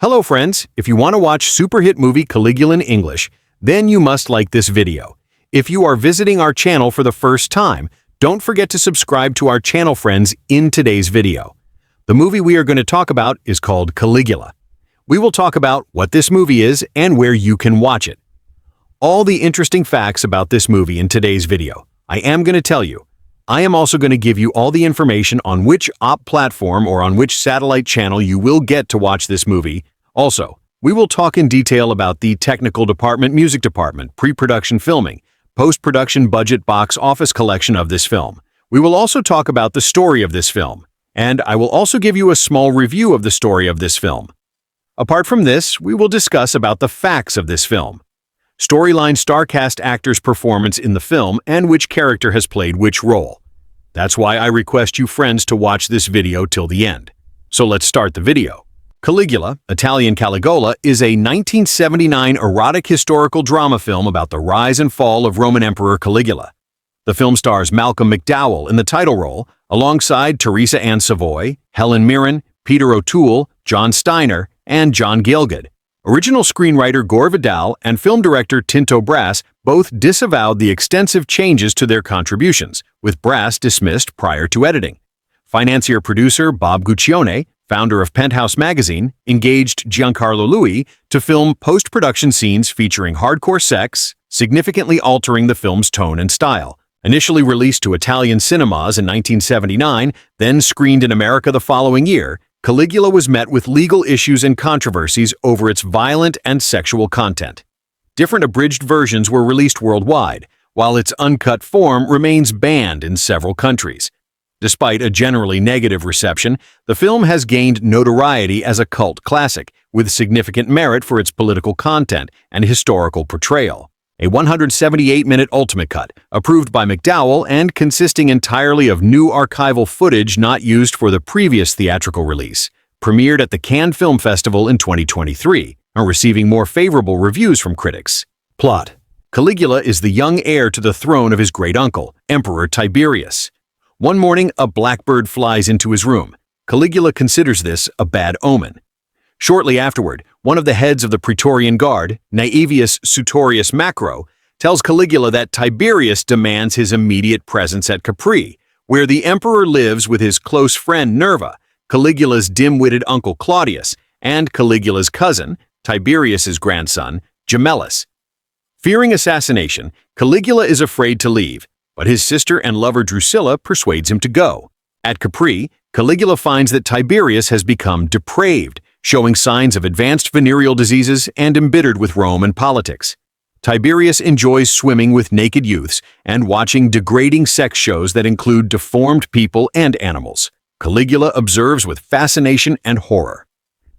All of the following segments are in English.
Hello friends, if you want to watch super hit movie Caligula in English, then you must like this video. If you are visiting our channel for the first time, don't forget to subscribe to our channel friends in today's video. The movie we are going to talk about is called Caligula. We will talk about what this movie is and where you can watch it. All the interesting facts about this movie in today's video, I am going to tell you. I am also going to give you all the information on which OP platform or on which satellite channel you will get to watch this movie. Also, we will talk in detail about the technical department, music department, pre-production filming, post-production budget box office collection of this film. We will also talk about the story of this film, and I will also give you a small review of the story of this film. Apart from this, we will discuss about the facts of this film. Storyline, star cast, actors' performance in the film, and which character has played which role. That's why I request you friends to watch this video till the end. So let's start the video. Caligula, Italian Caligula, is a 1979 erotic historical drama film about the rise and fall of Roman Emperor Caligula. The film stars Malcolm McDowell in the title role, alongside Teresa and Savoy, Helen Mirren, Peter O'Toole, John Steiner, and John Gielgud. Original screenwriter Gore Vidal and film director Tinto both disavowed the extensive changes to their contributions, with Brass dismissed prior to editing. Financier-producer Bob Guccione, founder of Penthouse magazine, engaged Giancarlo Louis to film post-production scenes featuring hardcore sex, significantly altering the film's tone and style. Initially released to Italian cinemas in 1979, then screened in America the following year, Caligula was met with legal issues and controversies over its violent and sexual content. Different abridged versions were released worldwide, while its uncut form remains banned in several countries. Despite a generally negative reception, the film has gained notoriety as a cult classic, with significant merit for its political content and historical portrayal. A 178-minute ultimate cut, approved by McDowell and consisting entirely of new archival footage not used for the previous theatrical release, premiered at the Cannes Film Festival in 2023, and receiving more favorable reviews from critics. Plot: Caligula is the young heir to the throne of his great-uncle, Emperor Tiberius. One morning, a blackbird flies into his room. Caligula considers this a bad omen. Shortly afterward, one of the heads of the Praetorian Guard, Naevius Sutorius Macro, tells Caligula that Tiberius demands his immediate presence at Capri, where the emperor lives with his close friend Nerva, Caligula's dim-witted uncle Claudius, and Caligula's cousin, Tiberius's grandson, Gemellus. Fearing assassination, Caligula is afraid to leave, but his sister and lover Drusilla persuades him to go. At Capri, Caligula finds that Tiberius has become depraved, showing signs of advanced venereal diseases and embittered with Rome and politics. Tiberius enjoys swimming with naked youths and watching degrading sex shows that include deformed people and animals. Caligula observes with fascination and horror.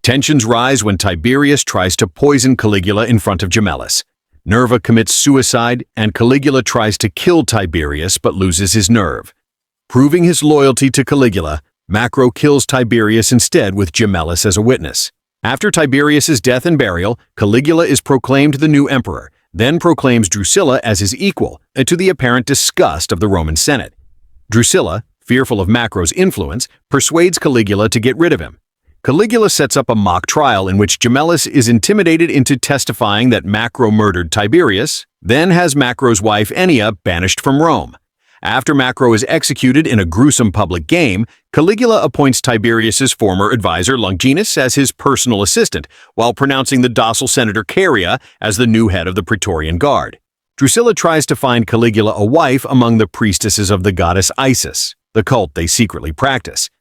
Tensions rise when Tiberius tries to poison Caligula in front of Gemellus. Nerva commits suicide, and Caligula tries to kill Tiberius but loses his nerve. Proving his loyalty to Caligula, Macro kills Tiberius instead with Gemellus as a witness. After Tiberius's death and burial, Caligula is proclaimed the new emperor, then proclaims Drusilla as his equal, to the apparent disgust of the Roman Senate. Drusilla, fearful of Macro's influence, persuades Caligula to get rid of him. Caligula sets up a mock trial in which Gemellus is intimidated into testifying that Macro murdered Tiberius, then has Macro's wife Ennia banished from Rome. After Macro is executed in a gruesome public game, Caligula appoints Tiberius's former advisor Longinus as his personal assistant, while pronouncing the docile Senator Caria as the new head of the Praetorian Guard. Drusilla tries to find Caligula a wife among the priestesses of the goddess Isis, the cult they secretly practice.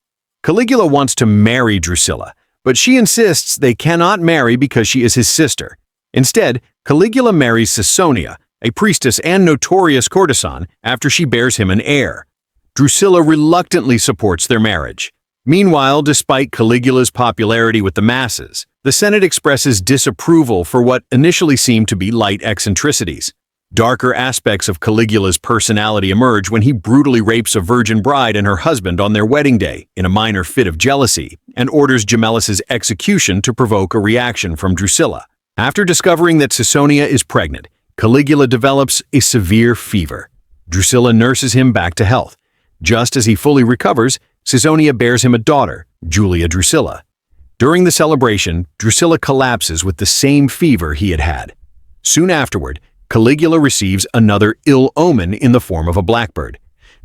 Caligula wants to marry Drusilla, but she insists they cannot marry because she is his sister. Instead, Caligula marries Caesonia, a priestess and notorious courtesan, after she bears him an heir. Drusilla reluctantly supports their marriage. Meanwhile, despite Caligula's popularity with the masses, the Senate expresses disapproval for what initially seemed to be light eccentricities. Darker aspects of Caligula's personality emerge when he brutally rapes a virgin bride and her husband on their wedding day in a minor fit of jealousy, and orders Gemellus's execution to provoke a reaction from Drusilla. After discovering that Caesonia is pregnant, Caligula develops a severe fever. Drusilla nurses him back to health. Just as he fully recovers, Caesonia bears him a daughter, Julia Drusilla. During the celebration, Drusilla collapses with the same fever he had had. Soon afterward, Caligula receives another ill omen in the form of a blackbird.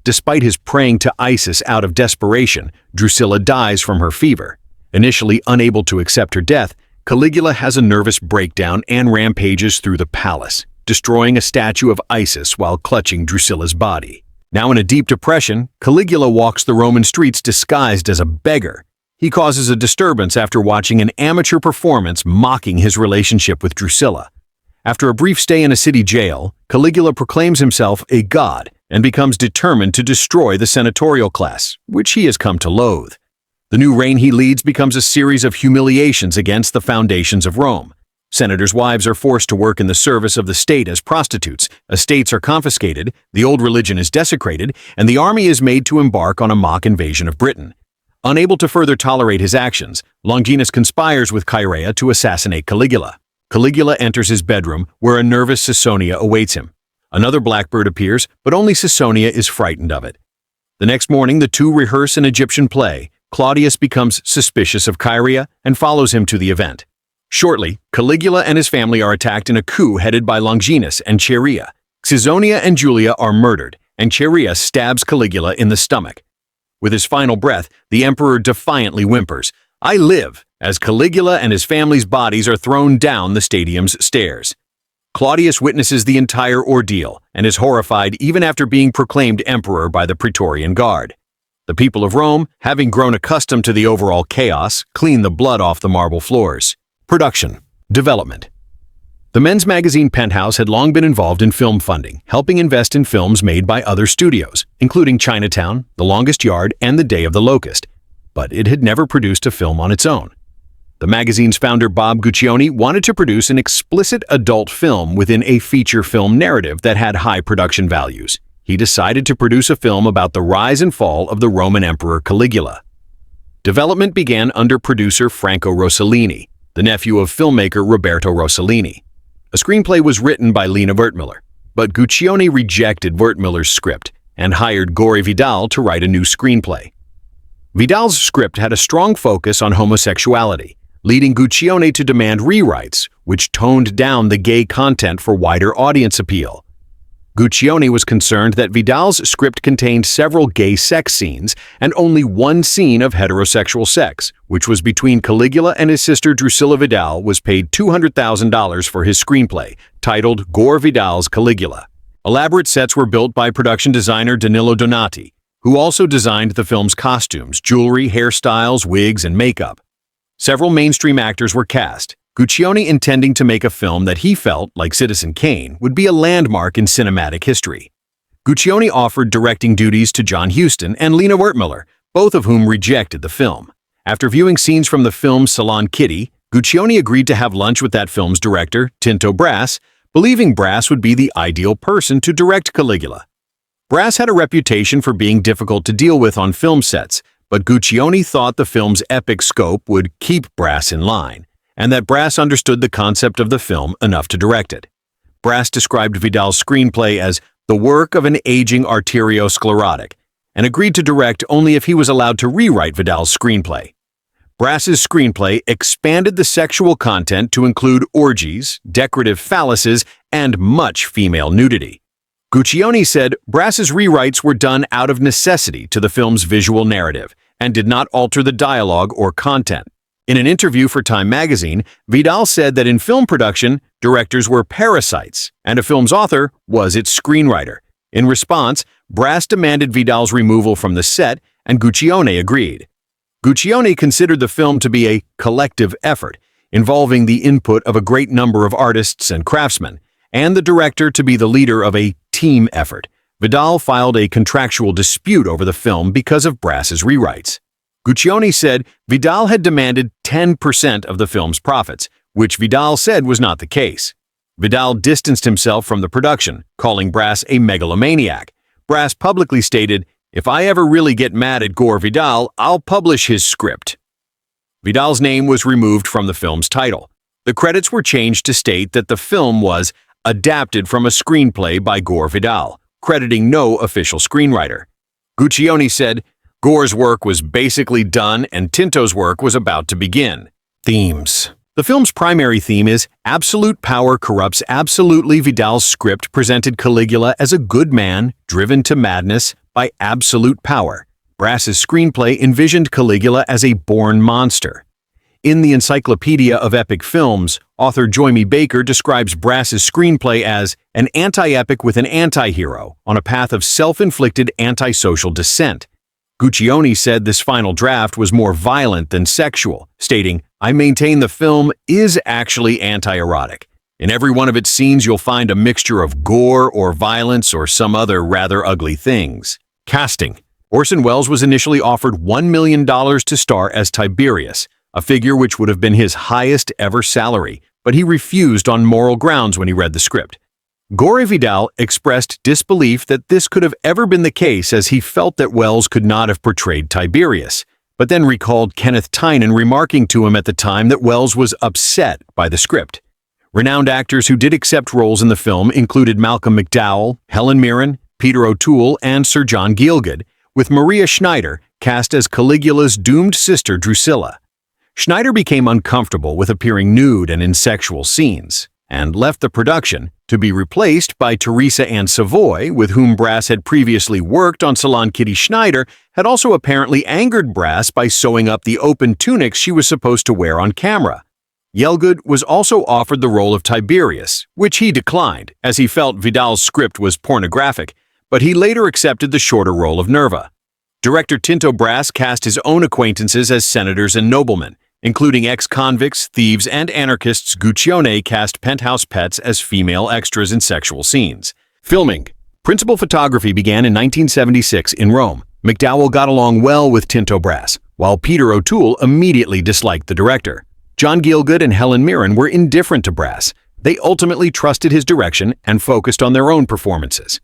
Despite his praying to Isis out of desperation, Drusilla dies from her fever. Initially unable to accept her death, Caligula has a nervous breakdown and rampages through the palace, destroying a statue of Isis while clutching Drusilla's body. Now in a deep depression, Caligula walks the Roman streets disguised as a beggar. He causes a disturbance after watching an amateur performance mocking his relationship with Drusilla. After a brief stay in a city jail, Caligula proclaims himself a god and becomes determined to destroy the senatorial class, which he has come to loathe. The new reign he leads becomes a series of humiliations against the foundations of Rome. Senators' wives are forced to work in the service of the state as prostitutes, estates are confiscated, the old religion is desecrated, and the army is made to embark on a mock invasion of Britain. Unable to further tolerate his actions, Longinus conspires with Chaerea to assassinate Caligula. Caligula enters his bedroom, where a nervous Caesonia awaits him. Another blackbird appears, but only Caesonia is frightened of it. The next morning, the two rehearse an Egyptian play. Claudius becomes suspicious of Chaerea and follows him to the event. Shortly, Caligula and his family are attacked in a coup headed by Longinus and Chaerea. Caesonia and Julia are murdered, and Chaerea stabs Caligula in the stomach. With his final breath, the emperor defiantly whimpers, "I live," as Caligula and his family's bodies are thrown down the stadium's stairs. Claudius witnesses the entire ordeal and is horrified even after being proclaimed emperor by the Praetorian Guard. The people of Rome, having grown accustomed to the overall chaos, clean the blood off the marble floors. Production. Development. The men's magazine Penthouse had long been involved in film funding, helping invest in films made by other studios, including Chinatown, The Longest Yard, and The Day of the Locust. But it had never produced a film on its own. The magazine's founder Bob Guccione wanted to produce an explicit adult film within a feature film narrative that had high production values. He decided to produce a film about the rise and fall of the Roman Emperor Caligula. Development began under producer Franco Rossellini, the nephew of filmmaker Roberto Rossellini. A screenplay was written by Lina Wertmüller, but Guccione rejected Wertmüller's script and hired Gore Vidal to write a new screenplay. Vidal's script had a strong focus on homosexuality, leading Guccione to demand rewrites, which toned down the gay content for wider audience appeal. Guccione was concerned that Vidal's script contained several gay sex scenes and only one scene of heterosexual sex, which was between Caligula and his sister Drusilla. Vidal was paid $200,000 for his screenplay, titled Gore Vidal's Caligula. Elaborate sets were built by production designer Danilo Donati, who also designed the film's costumes, jewelry, hairstyles, wigs, and makeup. Several mainstream actors were cast, Guccione intending to make a film that he felt, like Citizen Kane, would be a landmark in cinematic history. Guccione offered directing duties to John Huston and Lina Wertmüller, both of whom rejected the film. After viewing scenes from the film Salon Kitty, Guccione agreed to have lunch with that film's director, Tinto, believing Brass would be the ideal person to direct Caligula. Brass had a reputation for being difficult to deal with on film sets, but Guccione thought the film's epic scope would keep Brass in line, and that Brass understood the concept of the film enough to direct it. Brass described Vidal's screenplay as the work of an aging arteriosclerotic, and agreed to direct only if he was allowed to rewrite Vidal's screenplay. Brass's screenplay expanded the sexual content to include orgies, decorative phalluses, and much female nudity. Guccione said Brass's rewrites were done out of necessity to the film's visual narrative and did not alter the dialogue or content. In an interview for Time magazine, Vidal said that in film production, directors were parasites, and a film's author was its screenwriter. In response, Brass demanded Vidal's removal from the set, and Guccione agreed. Guccione considered the film to be a collective effort, involving the input of a great number of artists and craftsmen, and the director to be the leader of a team effort. Vidal filed a contractual dispute over the film because of Brass's rewrites. Guccione said Vidal had demanded 10% of the film's profits, which Vidal said was not the case. Vidal distanced himself from the production, calling Brass a megalomaniac. Brass publicly stated, "If I ever really get mad at Gore Vidal, I'll publish his script." Vidal's name was removed from the film's title. The credits were changed to state that the film was adapted from a screenplay by Gore Vidal, crediting no official screenwriter. Guccione said, Gore's work was basically done and Tinto's work was about to begin. Themes. The film's primary theme is absolute power corrupts absolutely. Vidal's script presented Caligula as a good man driven to madness by absolute power. Brass's screenplay envisioned Caligula as a born monster. In the Encyclopedia of Epic Films, author Joymi Baker describes Brass's screenplay as an anti-epic with an anti-hero on a path of self-inflicted antisocial descent. Guccione said this final draft was more violent than sexual, stating, "I maintain the film is actually anti-erotic. In every one of its scenes you'll find a mixture of gore or violence or some other rather ugly things." Casting. Orson Welles was initially offered $1 million to star as Tiberius, a figure which would have been his highest ever salary, but he refused on moral grounds when he read the script. Gore Vidal expressed disbelief that this could have ever been the case, as he felt that Welles could not have portrayed Tiberius, but then recalled Kenneth Tynan remarking to him at the time that Welles was upset by the script. Renowned actors who did accept roles in the film included Malcolm McDowell, Helen Mirren, Peter O'Toole, and Sir John Gielgud, with Maria Schneider cast as Caligula's doomed sister Drusilla. Schneider became uncomfortable with appearing nude and in sexual scenes, and left the production to be replaced by Teresa and Savoy, with whom Brass had previously worked on Salon. Kitty Schneider had also apparently angered Brass by sewing up the open tunics she was supposed to wear on camera. Gielgud was also offered the role of Tiberius, which he declined, as he felt Vidal's script was pornographic, but he later accepted the shorter role of Nerva. Director Tinto Brass cast his own acquaintances as senators and noblemen, including ex-convicts, thieves, and anarchists. Guccione cast Penthouse pets as female extras in sexual scenes. Filming. Principal photography began in 1976 in Rome. McDowell got along well with Tinto Brass, while Peter O'Toole immediately disliked the director. John Gielgud and Helen Mirren were indifferent to Brass. They ultimately trusted his direction and focused on their own performances.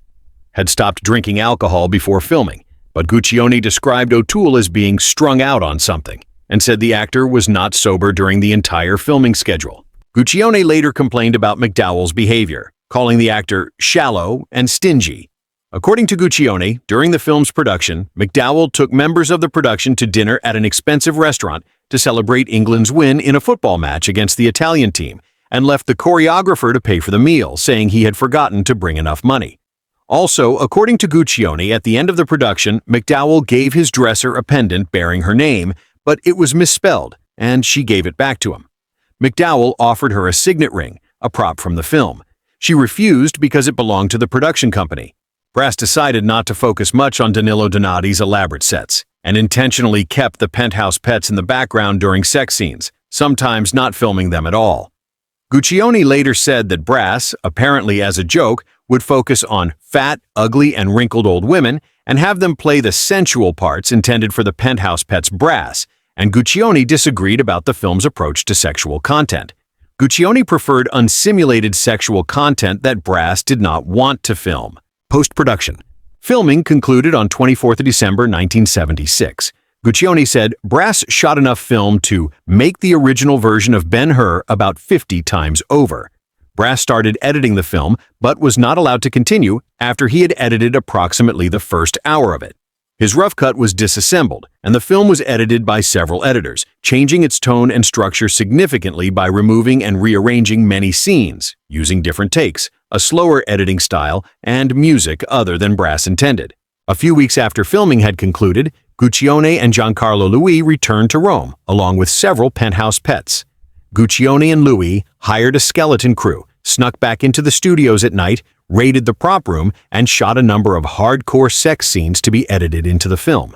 Had stopped drinking alcohol before filming, but Guccione described O'Toole as being strung out on something, and said the actor was not sober during the entire filming schedule. Guccione later complained about McDowell's behavior, calling the actor shallow and stingy. According to Guccione, during the film's production, McDowell took members of the production to dinner at an expensive restaurant to celebrate England's win in a football match against the Italian team, and left the choreographer to pay for the meal, saying he had forgotten to bring enough money. Also, according to Guccione, at the end of the production, McDowell gave his dresser a pendant bearing her name, but it was misspelled, and she gave it back to him. McDowell offered her a signet ring, a prop from the film. She refused because it belonged to the production company. Brass decided not to focus much on Danilo Donati's elaborate sets, and intentionally kept the Penthouse pets in the background during sex scenes, sometimes not filming them at all. Guccione later said that Brass, apparently as a joke, would focus on fat, ugly, and wrinkled old women and have them play the sensual parts intended for the Penthouse pets Brass, and Guccione disagreed about the film's approach to sexual content. Guccione preferred unsimulated sexual content that Brass did not want to film. Post-production. Filming concluded on 24th December 1976. Guccione said Brass shot enough film to make the original version of Ben-Hur about 50 times over. Brass started editing the film, but was not allowed to continue after he had edited approximately the first hour of it. His rough cut was disassembled, and the film was edited by several editors, changing its tone and structure significantly by removing and rearranging many scenes, using different takes, a slower editing style, and music other than Brass intended. A few weeks after filming had concluded, Guccione and Giancarlo Louis returned to Rome, along with several Penthouse pets. Guccione and Louis hired a skeleton crew, snuck back into the studios at night, raided the prop room, and shot a number of hardcore sex scenes to be edited into the film.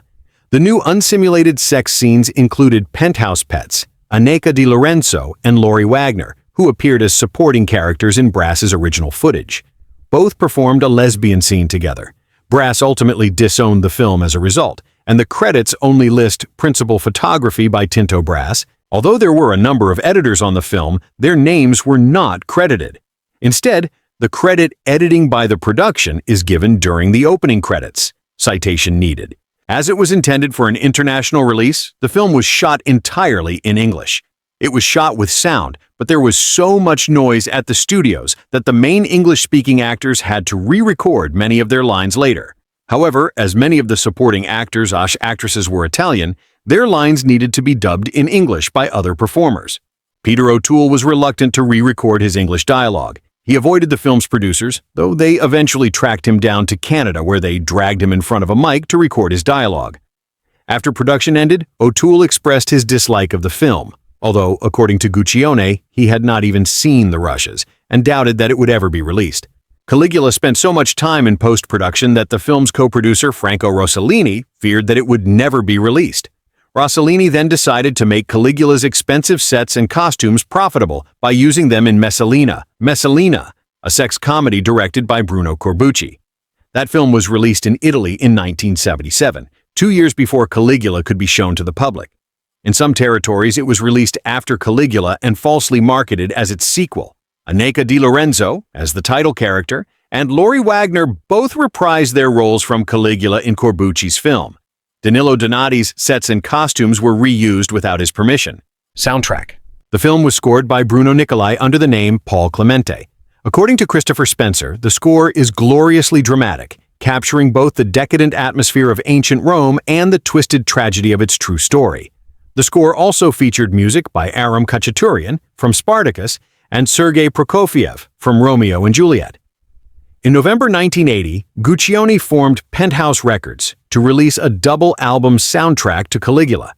The new unsimulated sex scenes included Penthouse pets, Anneka Di Lorenzo, and Lori Wagner, who appeared as supporting characters in Brass's original footage. Both performed a lesbian scene together. Brass ultimately disowned the film as a result, and the credits only list principal photography by Tinto Brass. Although there were a number of editors on the film, their names were not credited. Instead, the credit editing by the production is given during the opening credits. Citation needed. As it was intended for an international release, the film was shot entirely in English. It was shot with sound, but there was so much noise at the studios that the main English-speaking actors had to re-record many of their lines later. However, as many of the supporting actresses were Italian, their lines needed to be dubbed in English by other performers. Peter O'Toole was reluctant to re-record his English dialogue. He avoided the film's producers, though they eventually tracked him down to Canada where they dragged him in front of a mic to record his dialogue. After production ended, O'Toole expressed his dislike of the film, although, according to Guccione, he had not even seen the rushes and doubted that it would ever be released. Caligula spent so much time in post-production that the film's co-producer Franco Rossellini feared that it would never be released. Rossellini then decided to make Caligula's expensive sets and costumes profitable by using them in Messalina, a sex comedy directed by Bruno Corbucci. That film was released in Italy in 1977, 2 years before Caligula could be shown to the public. In some territories, it was released after Caligula and falsely marketed as its sequel. Anneka Di Lorenzo, as the title character, and Lori Wagner both reprised their roles from Caligula in Corbucci's film. Danilo Donati's sets and costumes were reused without his permission. Soundtrack. The film was scored by Bruno Nicolai under the name Paul Clemente. According to Christopher Spencer, the score is gloriously dramatic, capturing both the decadent atmosphere of ancient Rome and the twisted tragedy of its true story. The score also featured music by Aram Khachaturian from Spartacus and Sergei Prokofiev from Romeo and Juliet. In November 1980, Guccione formed Penthouse Records to release a double album soundtrack to Caligula.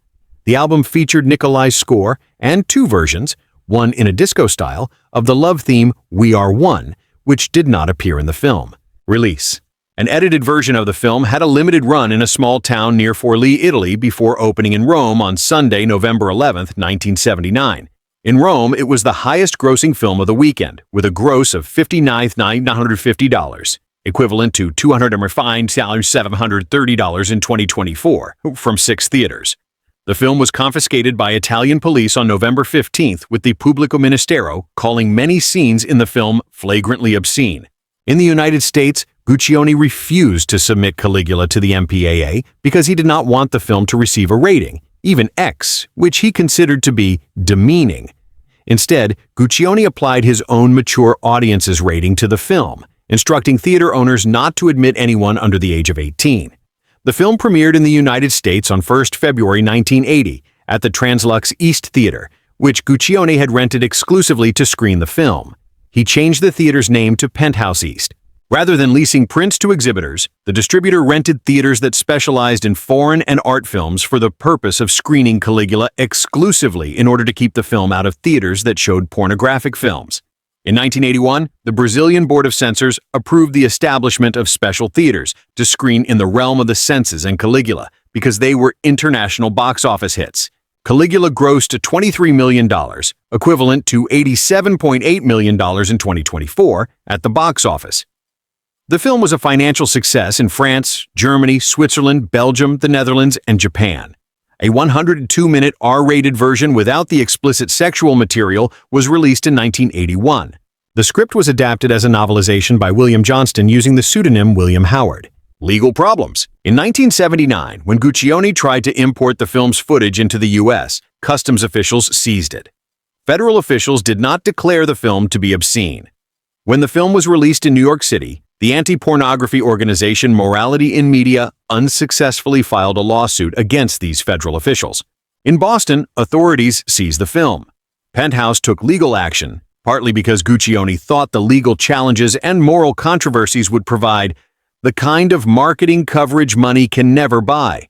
The album featured Nicolai's score and 2 versions, one in a disco style, of the love theme We Are One, which did not appear in the film. Release. An edited version of the film had a limited run in a small town near Forlì, Italy, before opening in Rome on Sunday, November 11, 1979. In Rome, it was the highest-grossing film of the weekend, with a gross of $59,950, equivalent to $205,730 in 2024, from 6 theaters. The film was confiscated by Italian police on November 15th, with the Pubblico Ministero calling many scenes in the film flagrantly obscene. In the United States, Guccione refused to submit Caligula to the MPAA because he did not want the film to receive a rating, even X, which he considered to be demeaning. Instead, Guccione applied his own mature audiences rating to the film, instructing theater owners not to admit anyone under the age of 18. The film premiered in the United States on 1 February 1980 at the Translux East Theater, which Guccione had rented exclusively to screen the film. He changed the theater's name to Penthouse East. Rather than leasing prints to exhibitors, the distributor rented theaters that specialized in foreign and art films for the purpose of screening Caligula exclusively in order to keep the film out of theaters that showed pornographic films. In 1981, the Brazilian Board of Censors approved the establishment of special theaters to screen In the Realm of the Senses and Caligula because they were international box office hits. Caligula grossed $23 million, equivalent to $87.8 million in 2024, at the box office. The film was a financial success in France, Germany, Switzerland, Belgium, the Netherlands, and Japan. A 102-minute R-rated version without the explicit sexual material was released in 1981. The script was adapted as a novelization by William Johnston using the pseudonym William Howard. Legal problems. In 1979, when Guccione tried to import the film's footage into the U.S., customs officials seized it. Federal officials did not declare the film to be obscene. When the film was released in New York City, the anti-pornography organization Morality in Media unsuccessfully filed a lawsuit against these federal officials. In Boston, authorities seized the film. Penthouse took legal action, partly because Guccione thought the legal challenges and moral controversies would provide the kind of marketing coverage money can never buy.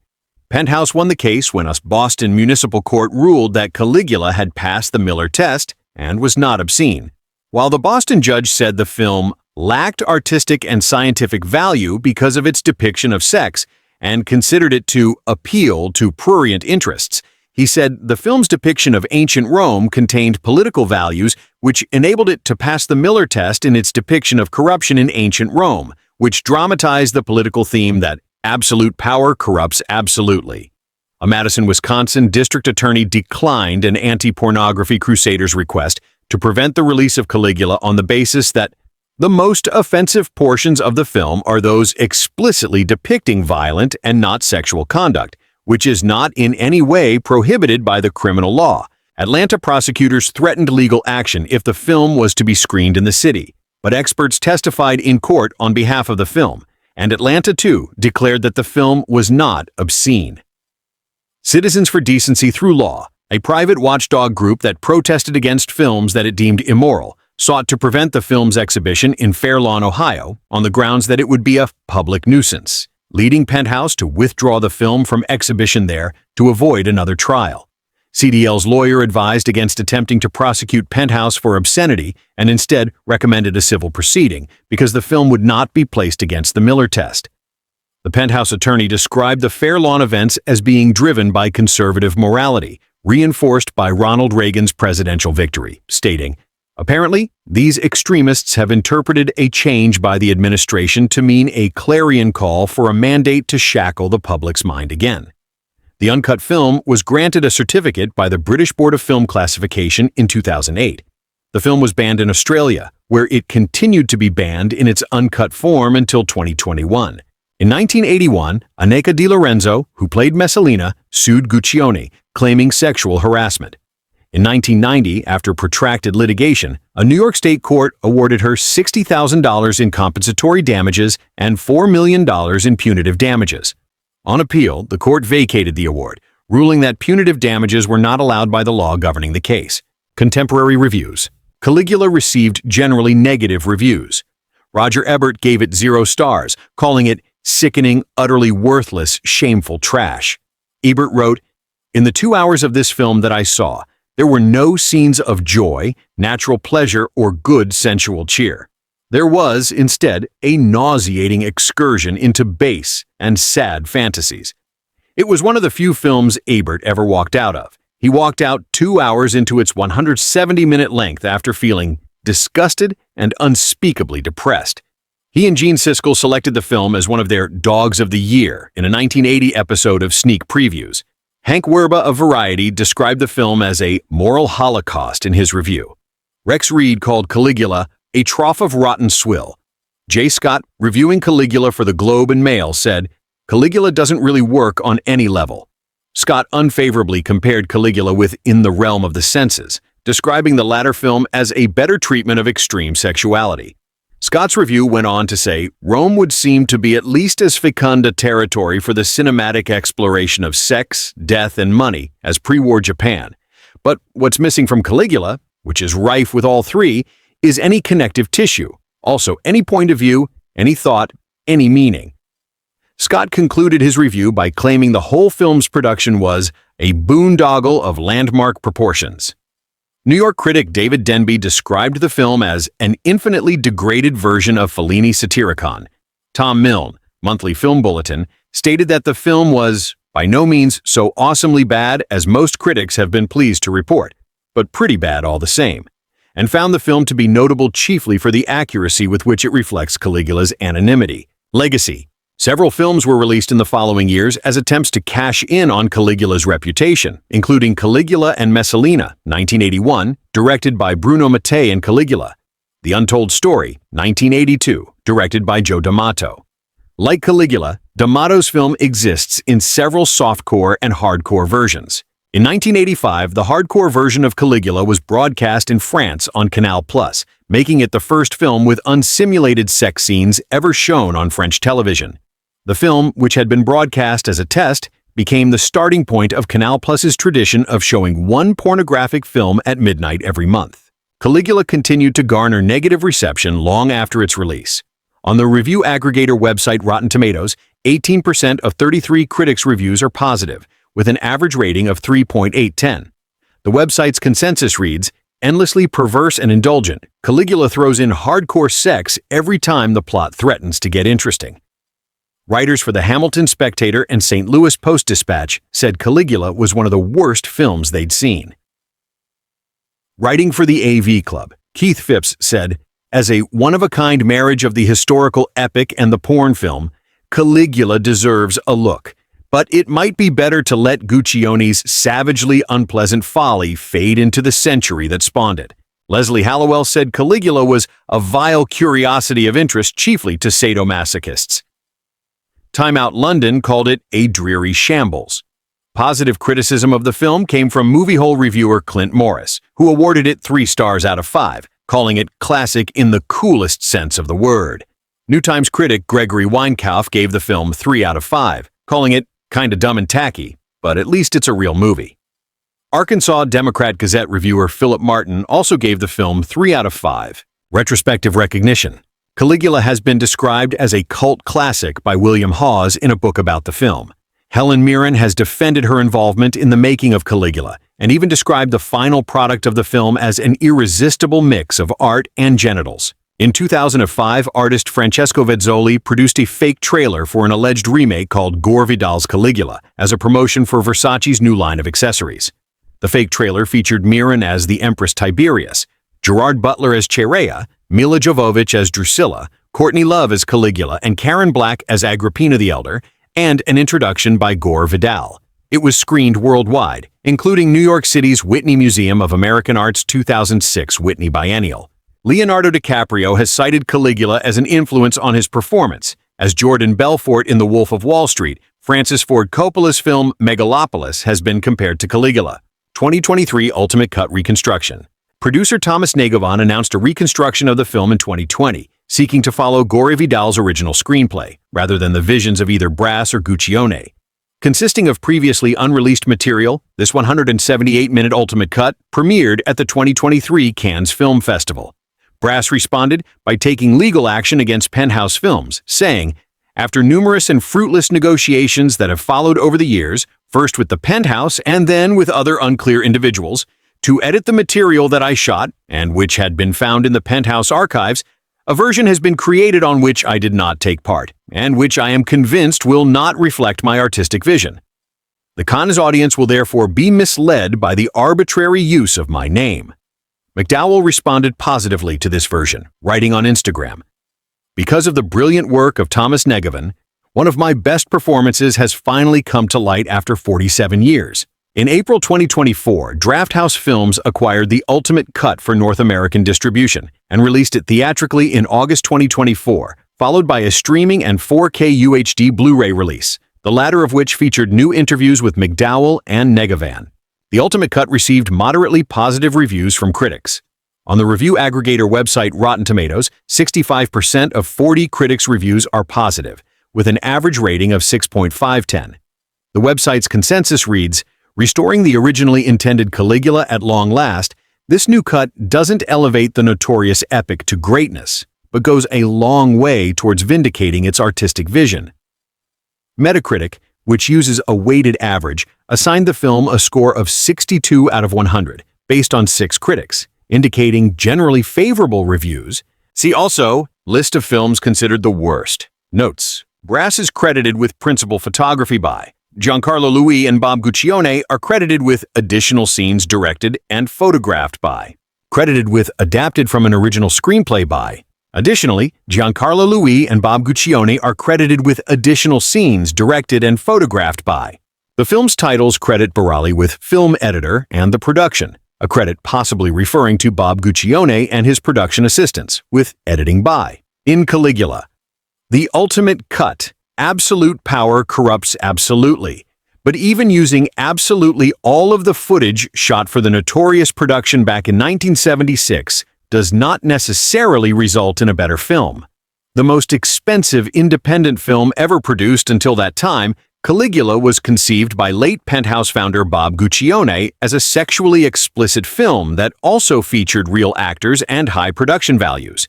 Penthouse won the case when a Boston municipal court ruled that Caligula had passed the Miller test and was not obscene, while the Boston judge said the film lacked artistic and scientific value because of its depiction of sex and considered it to appeal to prurient interests. He said the film's depiction of ancient Rome contained political values which enabled it to pass the Miller test in its depiction of corruption in ancient Rome, which dramatized the political theme that absolute power corrupts absolutely. A Madison, Wisconsin district attorney declined an anti-pornography crusader's request to prevent the release of Caligula on the basis that the most offensive portions of the film are those explicitly depicting violent and not sexual conduct, which is not in any way prohibited by the criminal law. Atlanta prosecutors threatened legal action if the film was to be screened in the city, but experts testified in court on behalf of the film, and Atlanta, too, declared that the film was not obscene. Citizens for Decency Through Law, a private watchdog group that protested against films that it deemed immoral, sought to prevent the film's exhibition in Fair Lawn, Ohio, on the grounds that it would be a public nuisance, leading Penthouse to withdraw the film from exhibition there to avoid another trial. CDL's lawyer advised against attempting to prosecute Penthouse for obscenity and instead recommended a civil proceeding because the film would not be placed against the Miller test. The Penthouse attorney described the Fair Lawn events as being driven by conservative morality, reinforced by Ronald Reagan's presidential victory, stating, "Apparently, these extremists have interpreted a change by the administration to mean a clarion call for a mandate to shackle the public's mind again." The uncut film was granted a certificate by the British Board of Film Classification in 2008. The film was banned in Australia, where it continued to be banned in its uncut form until 2021. In 1981, Anneka Di Lorenzo, who played Messalina, sued Guccione, claiming sexual harassment. In 1990, after protracted litigation, a New York state court awarded her $60,000 in compensatory damages and $4 million in punitive damages. On appeal, the court vacated the award, ruling that punitive damages were not allowed by the law governing the case. Contemporary reviews. Caligula received generally negative reviews. Roger Ebert gave it 0 stars, calling it sickening, utterly worthless, shameful trash. Ebert wrote, "In the 2 hours of this film that I saw, there were no scenes of joy, natural pleasure, or good sensual cheer. There was, instead, a nauseating excursion into base and sad fantasies." It was one of the few films Ebert ever walked out of. He walked out 2 hours into its 170-minute length after feeling disgusted and unspeakably depressed. He and Gene Siskel selected the film as one of their Dogs of the Year in a 1980 episode of Sneak Previews. Hank Werba of Variety described the film as a moral holocaust in his review. Rex Reed called Caligula a trough of rotten swill. Jay Scott, reviewing Caligula for the Globe and Mail, said, "Caligula doesn't really work on any level." Scott unfavorably compared Caligula with In the Realm of the Senses, describing the latter film as a better treatment of extreme sexuality. Scott's review went on to say, Rome would seem to be at least as fecund a territory for the cinematic exploration of sex, death, and money as pre-war Japan. But what's missing from Caligula, which is rife with all three, is any connective tissue, also any point of view, any thought, any meaning. Scott concluded his review by claiming the whole film's production was a boondoggle of landmark proportions. New York critic David Denby described the film as an infinitely degraded version of Fellini's Satyricon. Tom Milne, Monthly Film Bulletin, stated that the film was by no means so awesomely bad as most critics have been pleased to report, but pretty bad all the same, and found the film to be notable chiefly for the accuracy with which it reflects Caligula's anonymity. Legacy. Several films were released in the following years as attempts to cash in on Caligula's reputation, including Caligula and Messalina, 1981, directed by Bruno Mattei and Caligula. The Untold Story, 1982, directed by Joe D'Amato. Like Caligula, D'Amato's film exists in several softcore and hardcore versions. In 1985, the hardcore version of Caligula was broadcast in France on Canal+, making it the first film with unsimulated sex scenes ever shown on French television. The film, which had been broadcast as a test, became the starting point of Canal+'s tradition of showing one pornographic film at midnight every month. Caligula continued to garner negative reception long after its release. On the review aggregator website Rotten Tomatoes, 18% of 33 critics' reviews are positive, with an average rating of 3.810. The website's consensus reads, "Endlessly perverse and indulgent, Caligula throws in hardcore sex every time the plot threatens to get interesting." Writers for the Hamilton Spectator and St. Louis Post-Dispatch said Caligula was one of the worst films they'd seen. Writing for the AV Club, Keith Phipps said, "As a one-of-a-kind marriage of the historical epic and the porn film, Caligula deserves a look. But it might be better to let Guccione's savagely unpleasant folly fade into the century that spawned it." Leslie Hallowell said Caligula was a vile curiosity of interest chiefly to sadomasochists. Time Out London called it a dreary shambles. Positive criticism of the film came from Movie Hole reviewer Clint Morris, who awarded it 3 stars out of 5, calling it classic in the coolest sense of the word. New Times critic Gregory Weinkauf gave the film 3 out of 5, calling it kinda dumb and tacky, but at least it's a real movie. Arkansas Democrat-Gazette reviewer Philip Martin also gave the film 3 out of 5. Retrospective recognition. Caligula has been described as a cult classic by William Hawes in a book about the film. Helen Mirren has defended her involvement in the making of Caligula and even described the final product of the film as an irresistible mix of art and genitals. In 2005, artist Francesco Vezzoli produced a fake trailer for an alleged remake called Gore Vidal's Caligula as a promotion for Versace's new line of accessories. The fake trailer featured Mirren as the Empress Tiberius, Gerard Butler as Cherea, Mila Jovovich as Drusilla, Courtney Love as Caligula, and Karen Black as Agrippina the Elder, and an introduction by Gore Vidal. It was screened worldwide, including New York City's Whitney Museum of American Art's 2006 Whitney Biennial. Leonardo DiCaprio has cited Caligula as an influence on his performance. As Jordan Belfort in The Wolf of Wall Street, Francis Ford Coppola's film Megalopolis has been compared to Caligula. 2023 Ultimate Cut Reconstruction. Producer Thomas Negevon announced a reconstruction of the film in 2020, seeking to follow Gore Vidal's original screenplay, rather than the visions of either Brass or Guccione. Consisting of previously unreleased material, this 178-minute Ultimate Cut premiered at the 2023 Cannes Film Festival. Brass responded by taking legal action against Penthouse Films, saying, "After numerous and fruitless negotiations that have followed over the years, first with the Penthouse and then with other unclear individuals, to edit the material that I shot, and which had been found in the Penthouse archives, a version has been created on which I did not take part, and which I am convinced will not reflect my artistic vision. The Cannes audience will therefore be misled by the arbitrary use of my name." McDowell responded positively to this version, writing on Instagram, "Because of the brilliant work of Thomas Negevon, one of my best performances has finally come to light after 47 years. In April 2024, Drafthouse Films acquired the Ultimate Cut for North American distribution and released it theatrically in August 2024, followed by a streaming and 4K UHD Blu-ray release, the latter of which featured new interviews with McDowell and Negevon. The Ultimate Cut received moderately positive reviews from critics. On the review aggregator website Rotten Tomatoes, 65% of 40 critics' reviews are positive, with an average rating of 6.5/10. The website's consensus reads, "Restoring the originally intended Caligula at long last, this new cut doesn't elevate the notorious epic to greatness, but goes a long way towards vindicating its artistic vision." Metacritic, which uses a weighted average, assigned the film a score of 62 out of 100, based on 6 critics, indicating generally favorable reviews. See also, list of films considered the worst. Notes: Brass is credited with principal photography by. Giancarlo Louis and Bob Guccione are credited with additional scenes directed and photographed by. Credited with adapted from an original screenplay by. Additionally, Giancarlo Louis and Bob Guccione are credited with additional scenes directed and photographed by. The film's titles credit Barali with film editor and the production, a credit possibly referring to Bob Guccione and his production assistants, with editing by. In Caligula, the Ultimate Cut, absolute power corrupts absolutely, but even using absolutely all of the footage shot for the notorious production back in 1976 does not necessarily result in a better film. The most expensive independent film ever produced until that time, Caligula was conceived by late Penthouse founder Bob Guccione as a sexually explicit film that also featured real actors and high production values.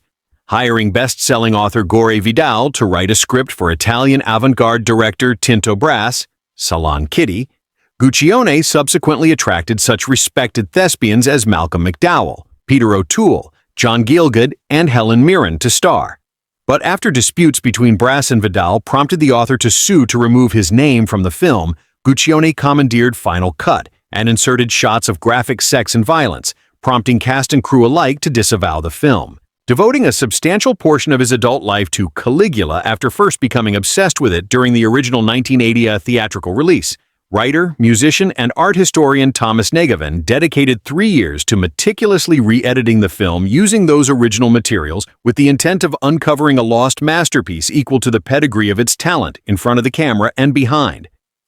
Hiring best-selling author Gore Vidal to write a script for Italian avant-garde director Tinto Brass, Salon Kitty, Guccione subsequently attracted such respected thespians as Malcolm McDowell, Peter O'Toole, John Gielgud, and Helen Mirren to star. But after disputes between Brass and Vidal prompted the author to sue to remove his name from the film, Guccione commandeered Final Cut and inserted shots of graphic sex and violence, prompting cast and crew alike to disavow the film. Devoting a substantial portion of his adult life to Caligula after first becoming obsessed with it during the original 1980 theatrical release, writer, musician, and art historian Thomas Negevon dedicated 3 years to meticulously re-editing the film using those original materials with the intent of uncovering a lost masterpiece equal to the pedigree of its talent in front of the camera and behind.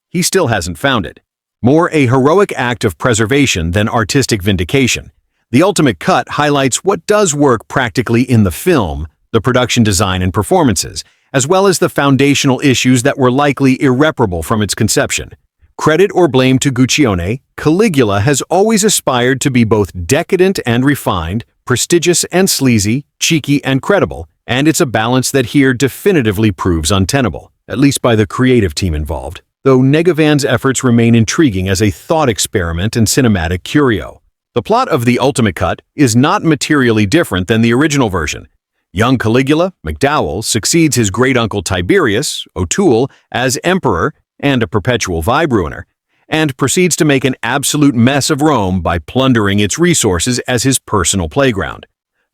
He still hasn't found it. More a heroic act of preservation than artistic vindication, the Ultimate Cut highlights what does work practically in the film, the production design and performances, as well as the foundational issues that were likely irreparable from its conception. Credit or blame to Guccione, Caligula has always aspired to be both decadent and refined, prestigious and sleazy, cheeky and credible, and it's a balance that here definitively proves untenable, at least by the creative team involved, though Negovan's efforts remain intriguing as a thought experiment and cinematic curio. The plot of the ultimate cut is not materially different than the original version. Young Caligula, McDowell, succeeds his great-uncle Tiberius, O'Toole, as emperor and a perpetual vibe ruiner, and proceeds to make an absolute mess of Rome by plundering its resources as his personal playground.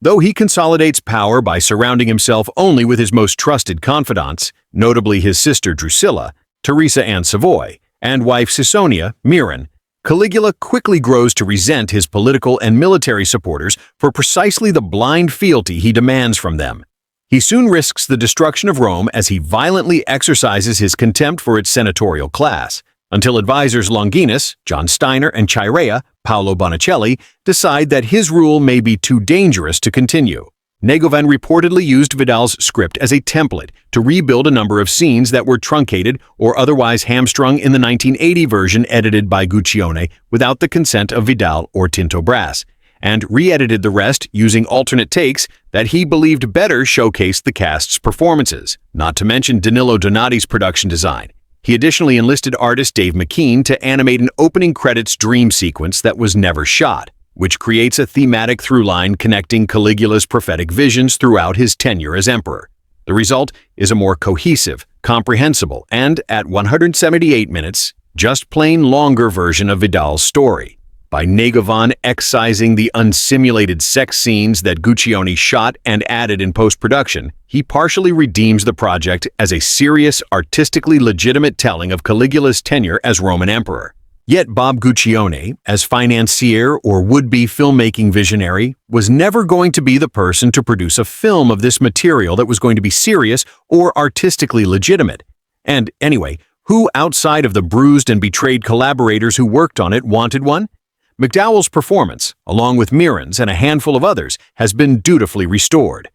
Though he consolidates power by surrounding himself only with his most trusted confidants, notably his sister Drusilla, Teresa and Savoy, and wife Ciconia, Miran, Caligula quickly grows to resent his political and military supporters for precisely the blind fealty he demands from them. He soon risks the destruction of Rome as he violently exercises his contempt for its senatorial class, until advisors Longinus, John Steiner, and Chirea, Paolo Bonicelli, decide that his rule may be too dangerous to continue. Negovan reportedly used Vidal's script as a template to rebuild a number of scenes that were truncated or otherwise hamstrung in the 1980 version edited by Guccione without the consent of Vidal or Tinto brass, and re-edited the rest using alternate takes that he believed better showcased the cast's performances, not to mention Danilo Donati's production design. He additionally enlisted artist Dave McKean to animate an opening credits dream sequence that was never shot, which creates a thematic through-line connecting Caligula's prophetic visions throughout his tenure as emperor. The result is a more cohesive, comprehensible, and, at 178 minutes, just plain longer version of Vidal's story. By Negovan excising the unsimulated sex scenes that Guccione shot and added in post-production, he partially redeems the project as a serious, artistically legitimate telling of Caligula's tenure as Roman emperor. Yet Bob Guccione, as financier or would-be filmmaking visionary, was never going to be the person to produce a film of this material that was going to be serious or artistically legitimate. And anyway, who outside of the bruised and betrayed collaborators who worked on it wanted one? McDowell's performance, along with Miran's and a handful of others, has been dutifully restored.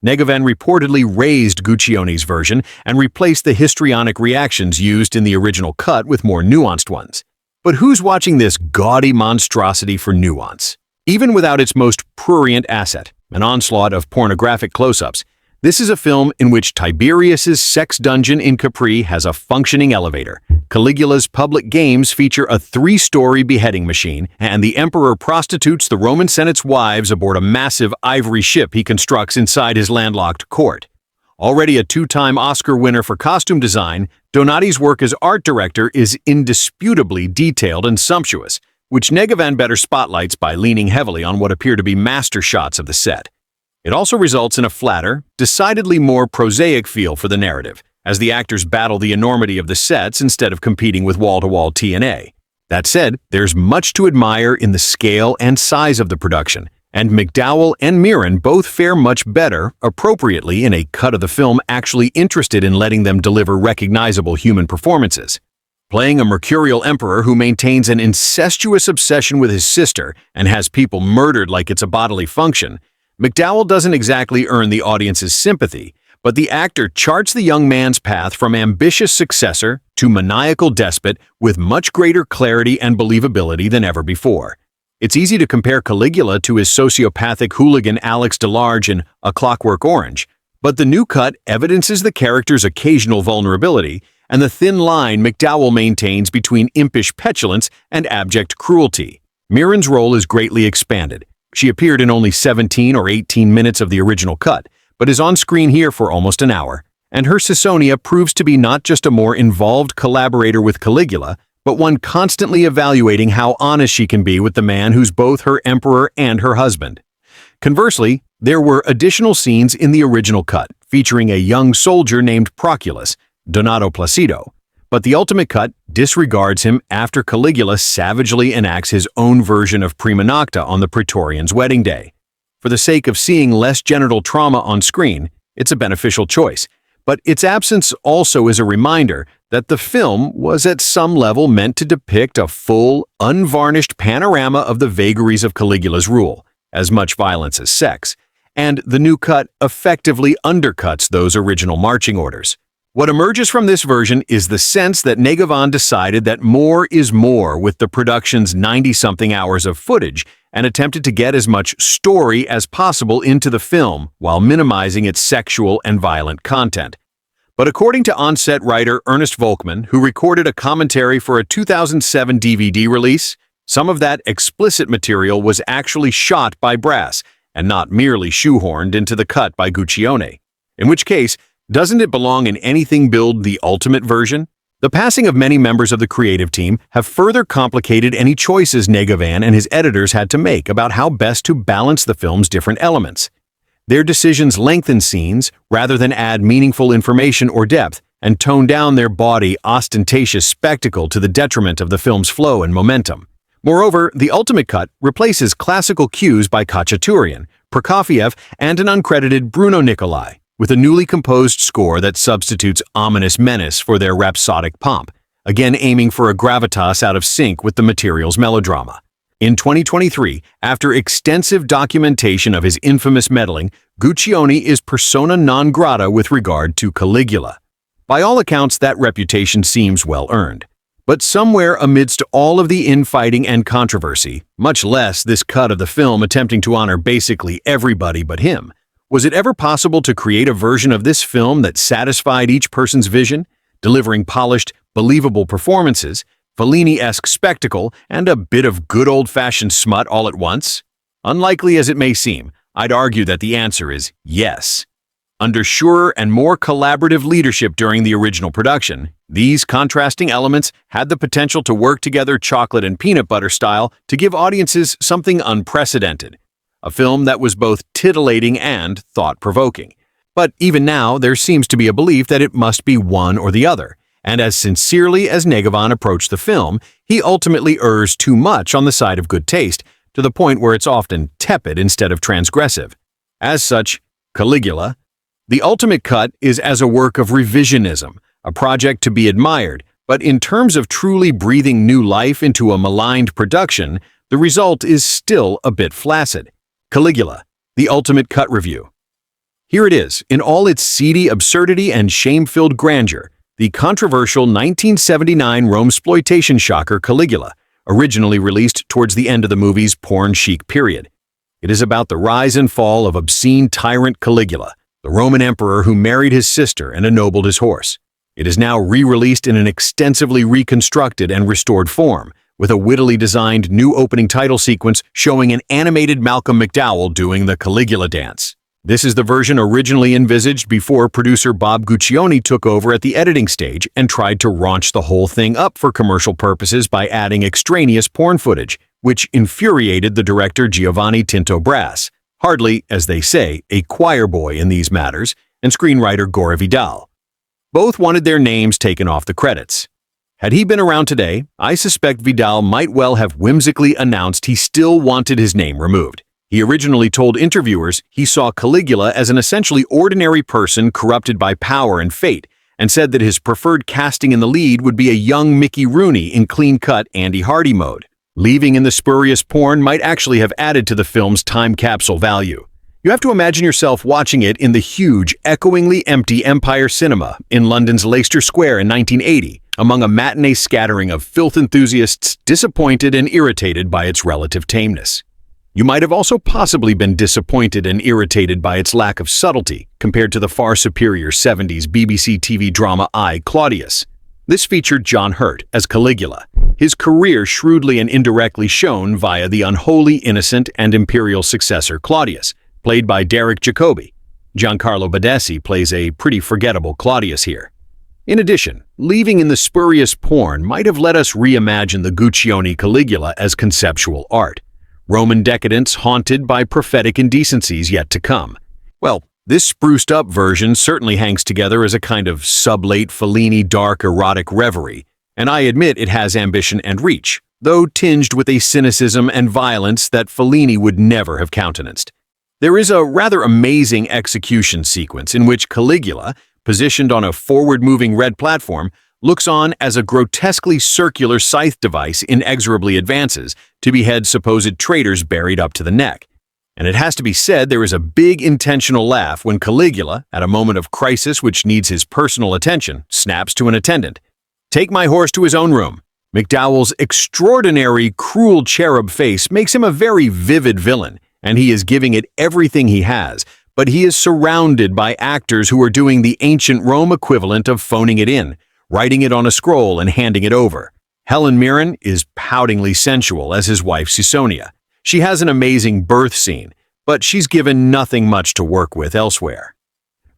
Negovan reportedly raised Guccione's version and replaced the histrionic reactions used in the original cut with more nuanced ones. But who's watching this gaudy monstrosity for nuance? Even without its most prurient asset, an onslaught of pornographic close-ups, this is a film in which Tiberius's sex dungeon in Capri has a functioning elevator, Caligula's public games feature a 3-story beheading machine, and the emperor prostitutes the Roman Senate's wives aboard a massive ivory ship he constructs inside his landlocked court. Already a 2-time Oscar winner for costume design, Donati's work as art director is indisputably detailed and sumptuous, which Negovan better spotlights by leaning heavily on what appear to be master shots of the set. It also results in a flatter, decidedly more prosaic feel for the narrative, as the actors battle the enormity of the sets instead of competing with wall-to-wall TNA. That said, there's much to admire in the scale and size of the production, and McDowell and Miran both fare much better, appropriately, in a cut of the film actually interested in letting them deliver recognizable human performances. Playing a mercurial emperor who maintains an incestuous obsession with his sister and has people murdered like it's a bodily function, McDowell doesn't exactly earn the audience's sympathy, but the actor charts the young man's path from ambitious successor to maniacal despot with much greater clarity and believability than ever before. It's easy to compare Caligula to his sociopathic hooligan Alex DeLarge in A Clockwork Orange, but the new cut evidences the character's occasional vulnerability and the thin line McDowell maintains between impish petulance and abject cruelty. Miran's role is greatly expanded. She appeared in only 17 or 18 minutes of the original cut, but is on screen here for almost an hour, and her Ciconia proves to be not just a more involved collaborator with Caligula, but one constantly evaluating how honest she can be with the man who's both her emperor and her husband. Conversely, there were additional scenes in the original cut, featuring a young soldier named Proculus, Donato Placido, but the ultimate cut disregards him after Caligula savagely enacts his own version of prima nocta on the Praetorian's wedding day. For the sake of seeing less genital trauma on screen, it's a beneficial choice, but its absence also is a reminder that the film was at some level meant to depict a full, unvarnished panorama of the vagaries of Caligula's rule, as much violence as sex, and the new cut effectively undercuts those original marching orders. What emerges from this version is the sense that Negavan decided that more is more with the production's 90-something hours of footage and attempted to get as much story as possible into the film while minimizing its sexual and violent content. But according to on-set writer Ernest Volkmann, who recorded a commentary for a 2007 DVD release, some of that explicit material was actually shot by Brass and not merely shoehorned into the cut by Guccione. In which case, doesn't it belong in anything billed the ultimate version? The passing of many members of the creative team have further complicated any choices Negavan and his editors had to make about how best to balance the film's different elements. Their decisions lengthen scenes rather than add meaningful information or depth, and tone down their bawdy, ostentatious spectacle to the detriment of the film's flow and momentum. Moreover, the ultimate cut replaces classical cues by Khachaturian, Prokofiev, and an uncredited Bruno Nicolai, with a newly composed score that substitutes ominous menace for their rhapsodic pomp, again aiming for a gravitas out of sync with the material's melodrama. In 2023, after extensive documentation of his infamous meddling, Guccione is persona non grata with regard to Caligula. By all accounts, that reputation seems well earned. But somewhere amidst all of the infighting and controversy, much less this cut of the film attempting to honor basically everybody but him, was it ever possible to create a version of this film that satisfied each person's vision, delivering polished, believable performances, Fellini-esque spectacle, and a bit of good old-fashioned smut all at once? Unlikely as it may seem, I'd argue that the answer is yes. Under surer and more collaborative leadership during the original production, these contrasting elements had the potential to work together chocolate and peanut butter style to give audiences something unprecedented. A film that was both titillating and thought-provoking. But even now, there seems to be a belief that it must be one or the other, and as sincerely as Negavan approached the film, he ultimately errs too much on the side of good taste, to the point where it's often tepid instead of transgressive. As such, Caligula, the ultimate cut, is as a work of revisionism, a project to be admired, but in terms of truly breathing new life into a maligned production, the result is still a bit flaccid. Caligula, the ultimate cut review. Here it is, in all its seedy absurdity and shame-filled grandeur, the controversial 1979 Rome-sploitation shocker Caligula, originally released towards the end of the movie's porn-chic period. It is about the rise and fall of obscene tyrant Caligula, the Roman emperor who married his sister and ennobled his horse. It is now re-released in an extensively reconstructed and restored form, with a wittily designed new opening title sequence showing an animated Malcolm McDowell doing the Caligula dance. This is the version originally envisaged before producer Bob Guccione took over at the editing stage and tried to raunch the whole thing up for commercial purposes by adding extraneous porn footage, which infuriated the director Giovanni Tinto Brass, hardly, as they say, a choir boy in these matters, and screenwriter Gore Vidal. Both wanted their names taken off the credits. Had he been around today, I suspect Vidal might well have whimsically announced he still wanted his name removed. He originally told interviewers he saw Caligula as an essentially ordinary person corrupted by power and fate, and said that his preferred casting in the lead would be a young Mickey Rooney in clean-cut Andy Hardy mode. Leaving in the spurious porn might actually have added to the film's time capsule value. You have to imagine yourself watching it in the huge, echoingly empty Empire Cinema in London's Leicester Square in 1980, among a matinee scattering of filth enthusiasts disappointed and irritated by its relative tameness. You might have also possibly been disappointed and irritated by its lack of subtlety compared to the far superior 70s BBC TV drama I, Claudius. This featured John Hurt as Caligula, his career shrewdly and indirectly shown via the unholy, innocent, and imperial successor Claudius, played by Derek Jacobi. Giancarlo Badessi plays a pretty forgettable Claudius here. In addition, leaving in the spurious porn might have let us reimagine the Guccione Caligula as conceptual art. Roman decadence haunted by prophetic indecencies yet to come. Well, this spruced-up version certainly hangs together as a kind of sub-late Fellini dark erotic reverie, and I admit it has ambition and reach, though tinged with a cynicism and violence that Fellini would never have countenanced. There is a rather amazing execution sequence in which Caligula, positioned on a forward-moving red platform, looks on as a grotesquely circular scythe device inexorably advances to behead supposed traitors buried up to the neck. And it has to be said there is a big intentional laugh when Caligula, at a moment of crisis which needs his personal attention, snaps to an attendant, "Take my horse to his own room." McDowell's extraordinary, cruel cherub face makes him a very vivid villain, and he is giving it everything he has, but he is surrounded by actors who are doing the ancient Rome equivalent of phoning it in, writing it on a scroll and handing it over. Helen Mirren is poutingly sensual as his wife Caesonia. She has an amazing birth scene, but she's given nothing much to work with elsewhere.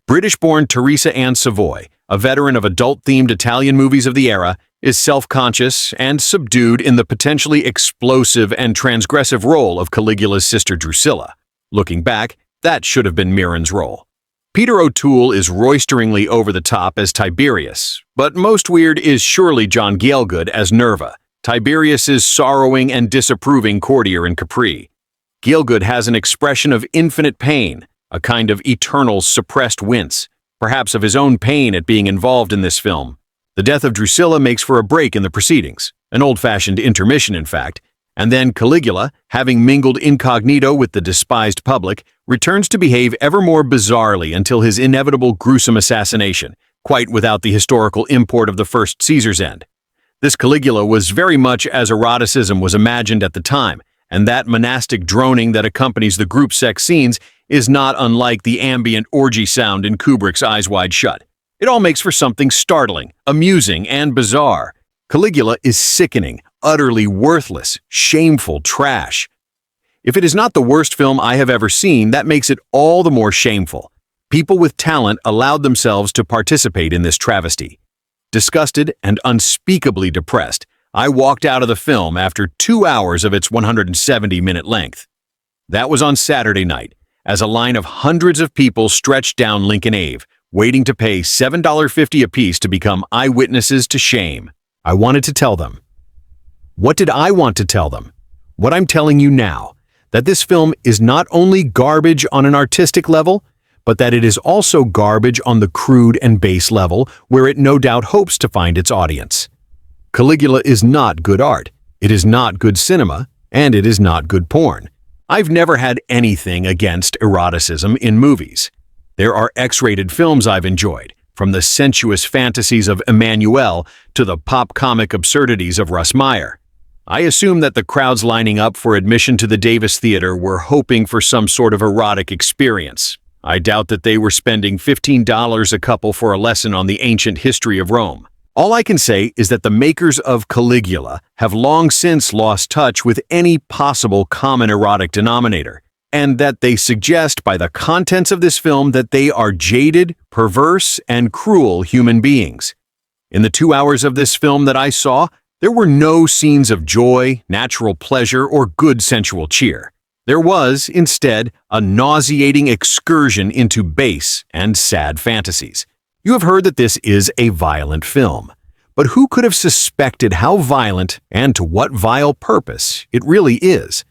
British-born Teresa Savoy, a veteran of adult-themed Italian movies of the era, is self-conscious and subdued in the potentially explosive and transgressive role of Caligula's sister Drusilla. Looking back, that should have been Mirren's role. Peter O'Toole is roisteringly over the top as Tiberius, but most weird is surely John Gielgud as Nerva, Tiberius's sorrowing and disapproving courtier in Capri. Gielgud has an expression of infinite pain, a kind of eternal suppressed wince, perhaps of his own pain at being involved in this film. The death of Drusilla makes for a break in the proceedings, an old-fashioned intermission in fact, and then Caligula, having mingled incognito with the despised public, returns to behave ever more bizarrely until his inevitable gruesome assassination, quite without the historical import of the first Caesar's end. This Caligula was very much as eroticism was imagined at the time, and that monastic droning that accompanies the group sex scenes is not unlike the ambient orgy sound in Kubrick's Eyes Wide Shut. It all makes for something startling, amusing, and bizarre. Caligula is sickening, utterly worthless, shameful trash. If it is not the worst film I have ever seen, that makes it all the more shameful. People with talent allowed themselves to participate in this travesty. Disgusted and unspeakably depressed, I walked out of the film after 2 hours of its 170-minute length. That was on Saturday night, as a line of hundreds of people stretched down Lincoln Ave, waiting to pay $7.50 apiece to become eyewitnesses to shame. I wanted to tell them. What did I want to tell them? What I'm telling you now, that this film is not only garbage on an artistic level, but that it is also garbage on the crude and base level where it no doubt hopes to find its audience. Caligula is not good art, it is not good cinema, and it is not good porn. I've never had anything against eroticism in movies. There are X-rated films I've enjoyed, from the sensuous fantasies of Emmanuel to the pop comic absurdities of Russ Meyer. I assume that the crowds lining up for admission to the Davis Theater were hoping for some sort of erotic experience. I doubt that they were spending $15 a couple for a lesson on the ancient history of Rome. All I can say is that the makers of Caligula have long since lost touch with any possible common erotic denominator, and that they suggest by the contents of this film that they are jaded, perverse, and cruel human beings. In the 2 hours of this film that I saw, there were no scenes of joy, natural pleasure, or good sensual cheer. There was, instead, a nauseating excursion into base and sad fantasies. You have heard that this is a violent film, but who could have suspected how violent and to what vile purpose it really is?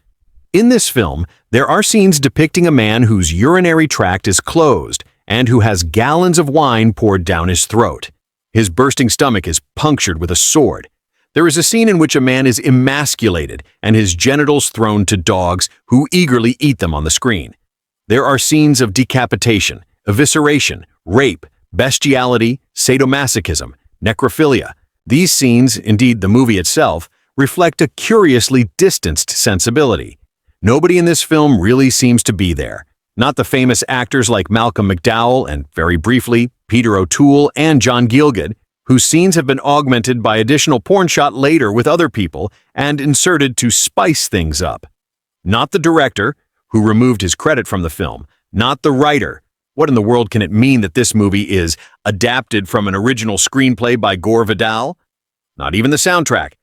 In this film, there are scenes depicting a man whose urinary tract is closed and who has gallons of wine poured down his throat. His bursting stomach is punctured with a sword. There is a scene in which a man is emasculated and his genitals thrown to dogs who eagerly eat them on the screen. There are scenes of decapitation, evisceration, rape, bestiality, sadomasochism, necrophilia. These scenes, indeed the movie itself, reflect a curiously distanced sensibility. Nobody in this film really seems to be there. Not the famous actors like Malcolm McDowell and, very briefly, Peter O'Toole and John Gielgud, whose scenes have been augmented by additional porn shot later with other people and inserted to spice things up. Not the director, who removed his credit from the film. Not the writer. What in the world can it mean that this movie is adapted from an original screenplay by Gore Vidal? Not even the soundtrack.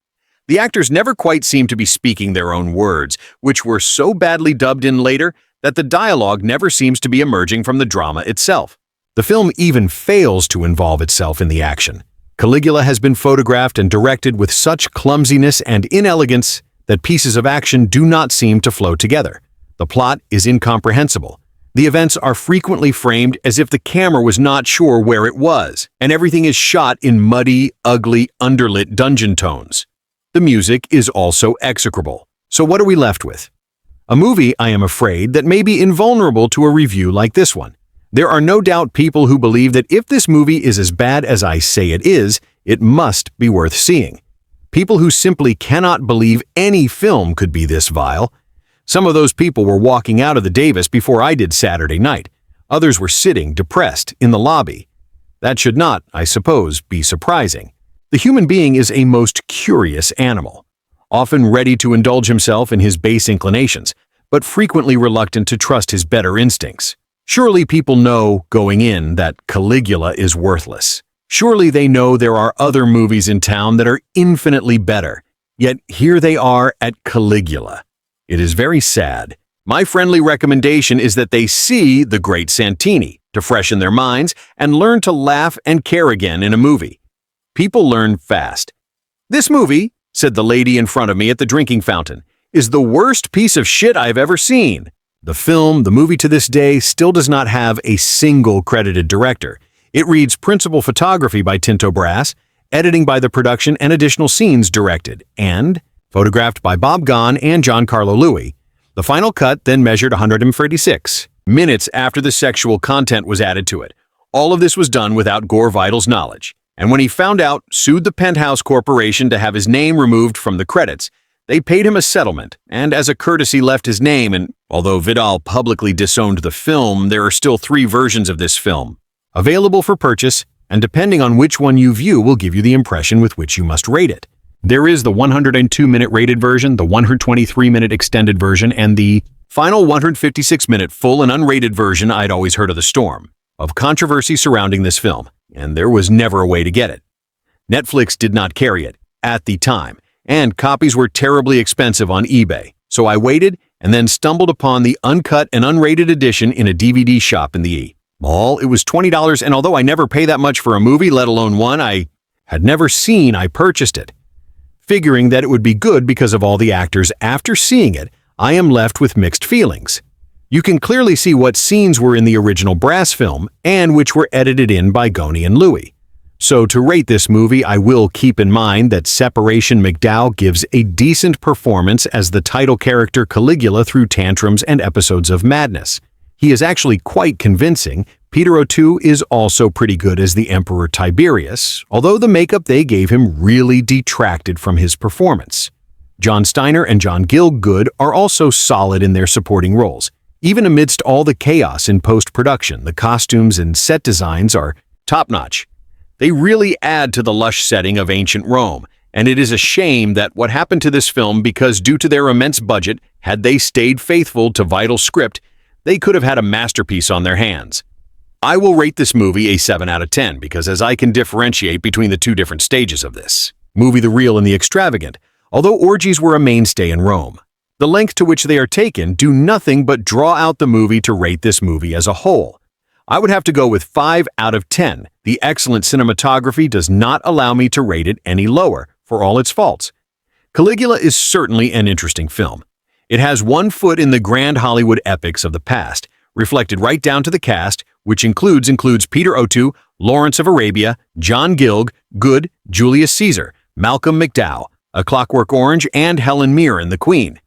The actors never quite seem to be speaking their own words, which were so badly dubbed in later that the dialogue never seems to be emerging from the drama itself. The film even fails to involve itself in the action. Caligula has been photographed and directed with such clumsiness and inelegance that pieces of action do not seem to flow together. The plot is incomprehensible. The events are frequently framed as if the camera was not sure where it was, and everything is shot in muddy, ugly, underlit dungeon tones. The music is also execrable. So what are we left with? A movie, I am afraid, that may be invulnerable to a review like this one. There are no doubt people who believe that if this movie is as bad as I say it is, it must be worth seeing. People who simply cannot believe any film could be this vile. Some of those people were walking out of the Davis before I did Saturday night. Others were sitting, depressed, in the lobby. That should not, I suppose, be surprising. The human being is a most curious animal, often ready to indulge himself in his base inclinations, but frequently reluctant to trust his better instincts. Surely people know, going in, that Caligula is worthless. Surely they know there are other movies in town that are infinitely better. Yet here they are at Caligula. It is very sad. My friendly recommendation is that they see The Great Santini to freshen their minds and learn to laugh and care again in a movie. People learn fast. "This movie," said the lady in front of me at the drinking fountain, "is the worst piece of shit I've ever seen." The movie to this day, still does not have a single credited director. It reads principal photography by Tinto brass, editing by the production and additional scenes directed, and photographed by Bob Gahn and Giancarlo Louis. The final cut then measured 136 minutes after the sexual content was added to it. All of this was done without Gore Vidal's knowledge, and when he found out, sued the Penthouse Corporation to have his name removed from the credits. They paid him a settlement, and as a courtesy left his name, and although Vidal publicly disowned the film, there are still 3 versions of this film available for purchase, and depending on which one you view will give you the impression with which you must rate it. There is the 102-minute rated version, the 123-minute extended version, and the final 156-minute full and unrated version. I'd always heard of the storm of controversy surrounding this film, and there was never a way to get it. Netflix did not carry it at the time, and copies were terribly expensive on eBay, so I waited and then stumbled upon the uncut and unrated edition in a DVD shop in the mall. It was $20, and although I never pay that much for a movie, let alone one I had never seen, I purchased it, figuring that it would be good because of all the actors. After seeing it, I am left with mixed feelings. You can clearly see what scenes were in the original brass film and which were edited in by Gahn and Louis. So to rate this movie, I will keep in mind that Separation McDowell gives a decent performance as the title character Caligula through tantrums and episodes of madness. He is actually quite convincing. Peter O'Toole is also pretty good as the Emperor Tiberius, although the makeup they gave him really detracted from his performance. John Steiner and John Gielgud are also solid in their supporting roles. Even amidst all the chaos in post-production, the costumes and set designs are top-notch. They really add to the lush setting of ancient Rome, and it is a shame that what happened to this film because due to their immense budget, had they stayed faithful to Vidal's script, they could have had a masterpiece on their hands. I will rate this movie a 7 out of 10 because as I can differentiate between the 2 different stages of this movie, the real and the extravagant, although orgies were a mainstay in Rome. The length to which they are taken do nothing but draw out the movie to rate this movie as a whole. I would have to go with 5 out of 10. The excellent cinematography does not allow me to rate it any lower, for all its faults. Caligula is certainly an interesting film. It has one foot in the grand Hollywood epics of the past, reflected right down to the cast, which includes Peter O'Toole, Lawrence of Arabia, John Gielgud, Julius Caesar, Malcolm McDowell, A Clockwork Orange, and Helen Mirren, the Queen.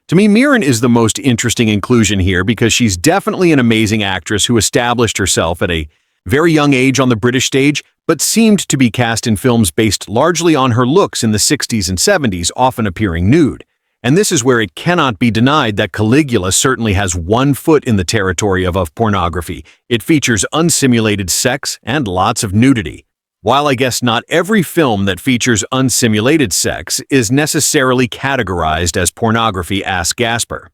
To me, Mirren is the most interesting inclusion here because she's definitely an amazing actress who established herself at a very young age on the British stage, but seemed to be cast in films based largely on her looks in the 60s and 70s, often appearing nude. And this is where it cannot be denied that Caligula certainly has one foot in the territory of pornography. It features unsimulated sex and lots of nudity. While I guess not every film that features unsimulated sex is necessarily categorized as pornography, asks Gasper.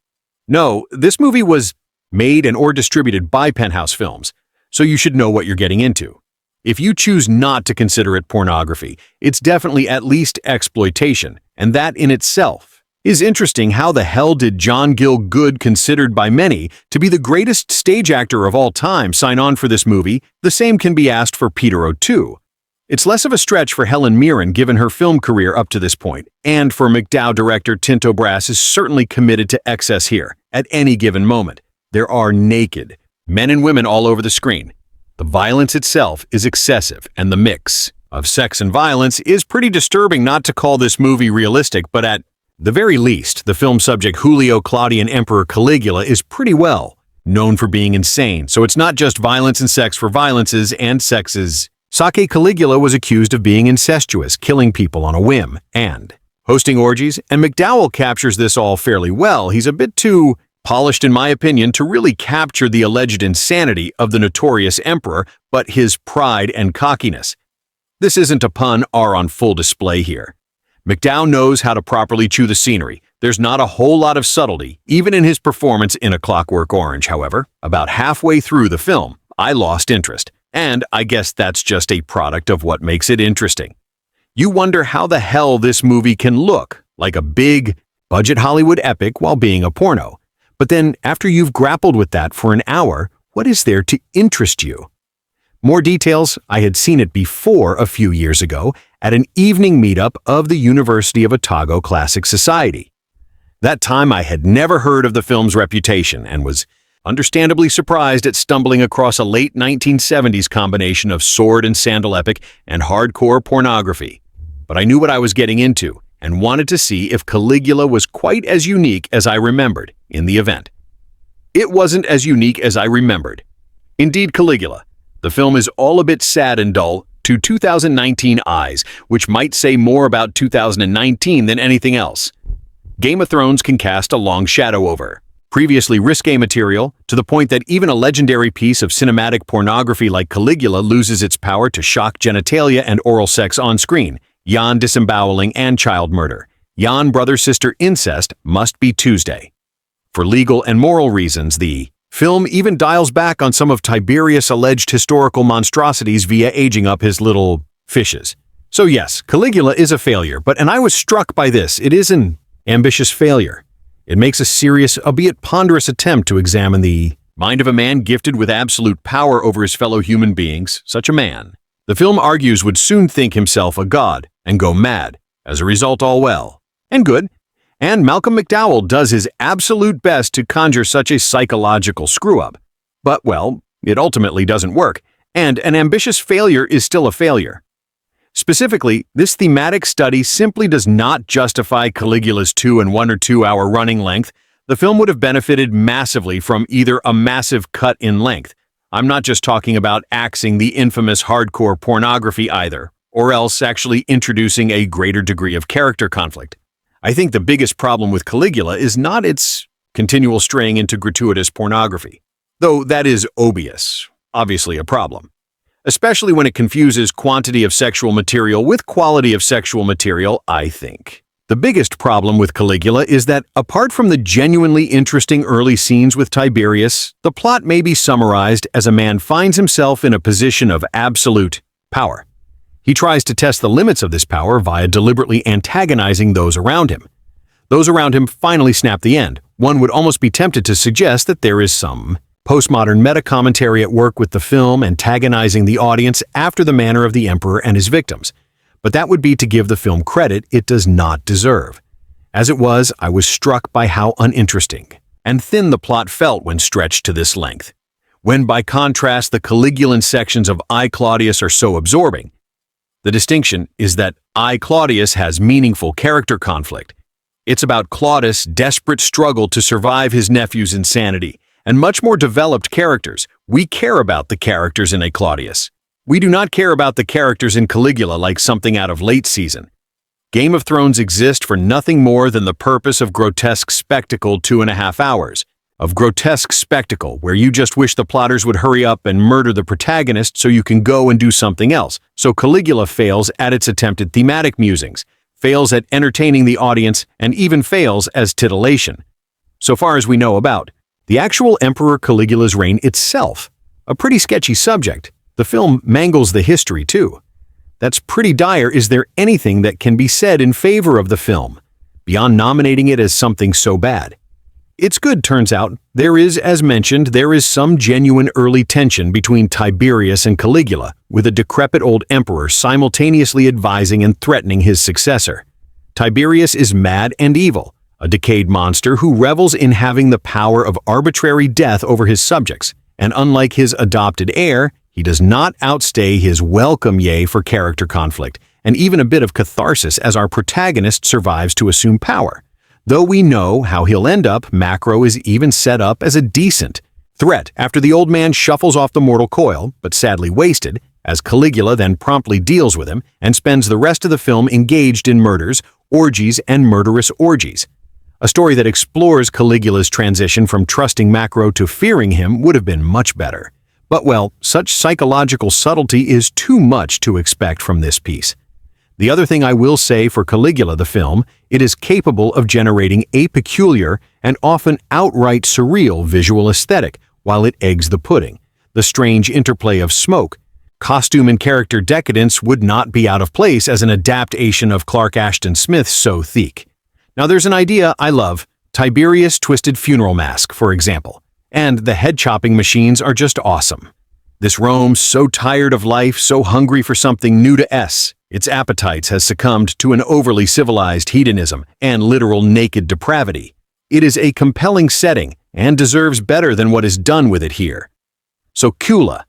No, this movie was made and or distributed by Penthouse Films, so you should know what you're getting into. If you choose not to consider it pornography, it's definitely at least exploitation, and that in itself is interesting. How the hell did John Gielgud, considered by many to be the greatest stage actor of all time, sign on for this movie? The same can be asked for Peter O'Toole. It's less of a stretch for Helen Mirren given her film career up to this point, and for McDowell director Tinto Brass is certainly committed to excess here at any given moment. There are naked men and women all over the screen. The violence itself is excessive, and the mix of sex and violence is pretty disturbing. Not to call this movie realistic, but at The very least, the film subject Julio Claudian Emperor Caligula is pretty well known for being insane, so it's not just violence and sex for violence's and sex's. Sake Caligula was accused of being incestuous, killing people on a whim, and hosting orgies, and McDowell captures this all fairly well. He's a bit too polished, in my opinion, to really capture the alleged insanity of the notorious emperor, but his pride and cockiness. This isn't a pun are on full display here. McDowell knows how to properly chew the scenery. There's not a whole lot of subtlety, even in his performance in A Clockwork Orange, however. About halfway through the film, I lost interest, and I guess that's just a product of what makes it interesting. You wonder how the hell this movie can look like a big, budget Hollywood epic while being a porno. But then, after you've grappled with that for an hour, what is there to interest you? More details, I had seen it before a few years ago at an evening meetup of the University of Otago Classic Society. That time I had never heard of the film's reputation and was understandably surprised at stumbling across a late 1970s combination of sword and sandal epic and hardcore pornography. But I knew what I was getting into and wanted to see if Caligula was quite as unique as I remembered in the event. It wasn't as unique as I remembered. Indeed, Caligula, the film is all a bit sad and dull to 2019 eyes, which might say more about 2019 than anything else. Game of Thrones can cast a long shadow over previously risque material, to the point that even a legendary piece of cinematic pornography like Caligula loses its power to shock genitalia and oral sex on screen, yawn disemboweling and child murder. Yawn brother-sister incest must be Tuesday. For legal and moral reasons, the film even dials back on some of Tiberius' alleged historical monstrosities via aging up his little fishes. So yes, Caligula is a failure, and I was struck by this. It is an ambitious failure. It makes a serious, albeit ponderous attempt to examine the mind of a man gifted with absolute power over his fellow human beings. Such a man, the film argues, would soon think himself a god and go mad. As a result, all well and good. And Malcolm McDowell does his absolute best to conjure such a psychological screw-up. But, well, it ultimately doesn't work, and an ambitious failure is still a failure. Specifically, this thematic study simply does not justify Caligula's 2 and 1 or 2 hour running length. The film would have benefited massively from either a massive cut in length. I'm not just talking about axing the infamous hardcore pornography either, or else actually introducing a greater degree of character conflict. I think the biggest problem with Caligula is not its continual straying into gratuitous pornography, though that is obviously a problem. Especially when it confuses quantity of sexual material with quality of sexual material, I think. The biggest problem with Caligula is that, apart from the genuinely interesting early scenes with Tiberius, the plot may be summarized as a man finds himself in a position of absolute power. He tries to test the limits of this power via deliberately antagonizing those around him. Those around him finally snap the end. One would almost be tempted to suggest that there is some postmodern meta-commentary at work with the film antagonizing the audience after the manner of the emperor and his victims. But that would be to give the film credit it does not deserve. As it was, I was struck by how uninteresting and thin the plot felt when stretched to this length. When, by contrast, the Caligulan sections of I, Claudius are so absorbing. The distinction is that I, Claudius has meaningful character conflict. It's about Claudius' desperate struggle to survive his nephew's insanity, and much more developed characters. We care about the characters in a Claudius. We do not care about the characters in Caligula like something out of late season. Game of Thrones exists for nothing more than the purpose of grotesque spectacle 2.5 hours. Of grotesque spectacle where you just wish the plotters would hurry up and murder the protagonist so you can go and do something else. So Caligula fails at its attempted thematic musings, fails at entertaining the audience, and even fails as titillation. So far as we know about the actual Emperor Caligula's reign itself, a pretty sketchy subject. The film mangles the history too. That's pretty dire. Is there anything that can be said in favor of the film, beyond nominating it as something so bad? It's good, turns out. There is, as mentioned, there is some genuine early tension between Tiberius and Caligula, with a decrepit old emperor simultaneously advising and threatening his successor. Tiberius is mad and evil, a decayed monster who revels in having the power of arbitrary death over his subjects, and unlike his adopted heir, he does not outstay his welcome for character conflict, and even a bit of catharsis as our protagonist survives to assume power. Though we know how he'll end up, Macro is even set up as a decent threat after the old man shuffles off the mortal coil, but sadly wasted, as Caligula then promptly deals with him and spends the rest of the film engaged in murders, orgies, and murderous orgies. A story that explores Caligula's transition from trusting Macro to fearing him would have been much better. But well, such psychological subtlety is too much to expect from this piece. The other thing I will say for Caligula the film, it is capable of generating a peculiar and often outright surreal visual aesthetic while it eggs the pudding. The strange interplay of smoke, costume and character decadence would not be out of place as an adaptation of Clark Ashton Smith's So Thick. Now there's an idea I love, Tiberius Twisted Funeral Mask, for example, and the head-chopping machines are just awesome. This Rome, so tired of life, so hungry for something new to its appetites has succumbed to an overly civilized hedonism and literal naked depravity. It is a compelling setting and deserves better than what is done with it here. So Cula,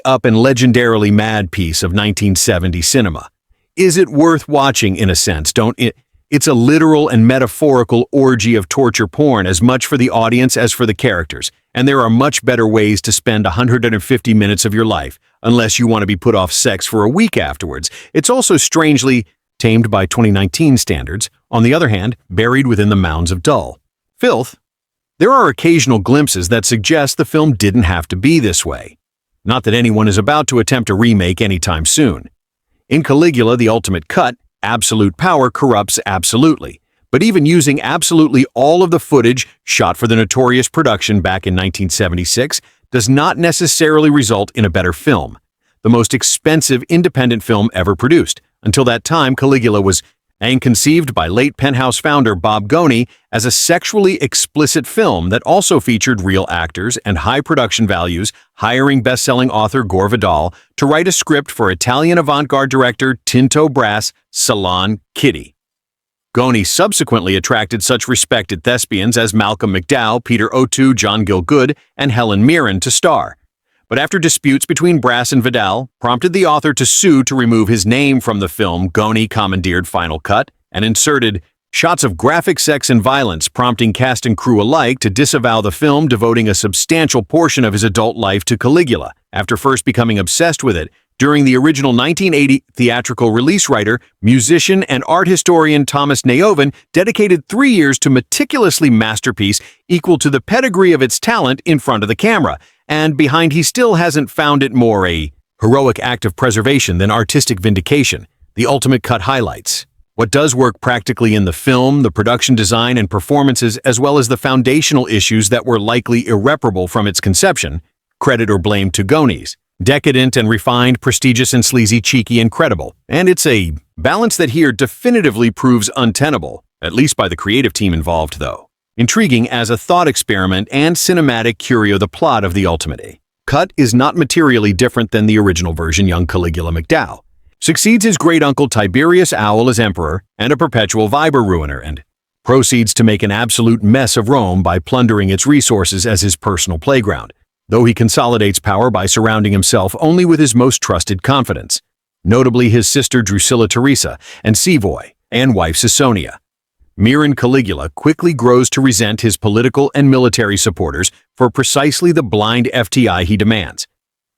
up and legendarily mad piece of 1970 cinema. Is it worth watching in a sense, don't it? It's a literal and metaphorical orgy of torture porn as much for the audience as for the characters, and there are much better ways to spend 150 minutes of your life, unless you want to be put off sex for a week afterwards. It's also strangely tamed by 2019 standards, on the other hand, buried within the mounds of dull filth. There are occasional glimpses that suggest the film didn't have to be this way. Not that anyone is about to attempt a remake anytime soon. In Caligula, the ultimate cut, absolute power corrupts absolutely, but even using absolutely all of the footage shot for the notorious production back in 1976 does not necessarily result in a better film. The most expensive independent film ever produced. Until that time, Caligula was conceived by late Penthouse founder Bob Goni as a sexually explicit film that also featured real actors and high production values, hiring best-selling author Gore Vidal to write a script for Italian avant-garde director Tinto brass Salon Kitty. Goni subsequently attracted such respected thespians as Malcolm McDowell, Peter O'Toole, John Gielgud, and Helen Mirren to star. But after disputes between Brass and Vidal prompted the author to sue to remove his name from the film, Goni commandeered Final Cut and inserted shots of graphic sex and violence, prompting cast and crew alike to disavow the film, devoting a substantial portion of his adult life to Caligula. After first becoming obsessed with it, during the original 1980 theatrical release, writer, musician, and art historian Thomas Neoven dedicated 3 years to meticulously masterpiece equal to the pedigree of its talent in front of the camera, and behind he still hasn't found it more a heroic act of preservation than artistic vindication. The ultimate cut highlights what does work practically in the film, the production design and performances, as well as the foundational issues that were likely irreparable from its conception. Credit or blame to Goni's. Decadent and refined, prestigious and sleazy, cheeky and credible. And it's a balance that here definitively proves untenable, at least by the creative team involved though. Intriguing as a thought experiment and cinematic curio, the plot of the ultimate cut is not materially different than the original version. Young Caligula McDowell succeeds his great-uncle Tiberius Owl as emperor and a perpetual Viber ruiner, and proceeds to make an absolute mess of Rome by plundering its resources as his personal playground, though he consolidates power by surrounding himself only with his most trusted confidants, notably his sister Drusilla Teresa and Savoy and wife Caesonia. Mirren Caligula quickly grows to resent his political and military supporters for precisely the blind FTI he demands.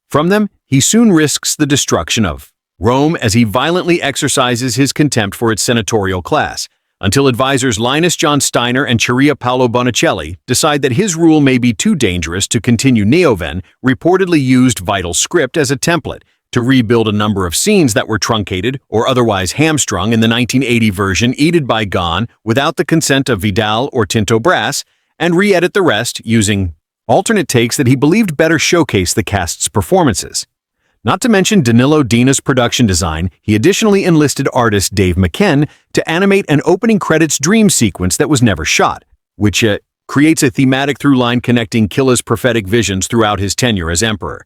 From them, he soon risks the destruction of Rome as he violently exercises his contempt for its senatorial class, until advisors Linus John Steiner and Chiria Paolo Bonicelli decide that his rule may be too dangerous to continue. Neoven reportedly used Vidal's script as a template to rebuild a number of scenes that were truncated or otherwise hamstrung in the 1980 version edited by Gone without the consent of Vidal or Tinto Brass, and re-edit the rest using alternate takes that he believed better showcase the cast's performances. Not to mention Danilo Dina's production design, he additionally enlisted artist Dave McKen to animate an opening credits dream sequence that was never shot, which creates a thematic through-line connecting Killa's prophetic visions throughout his tenure as emperor.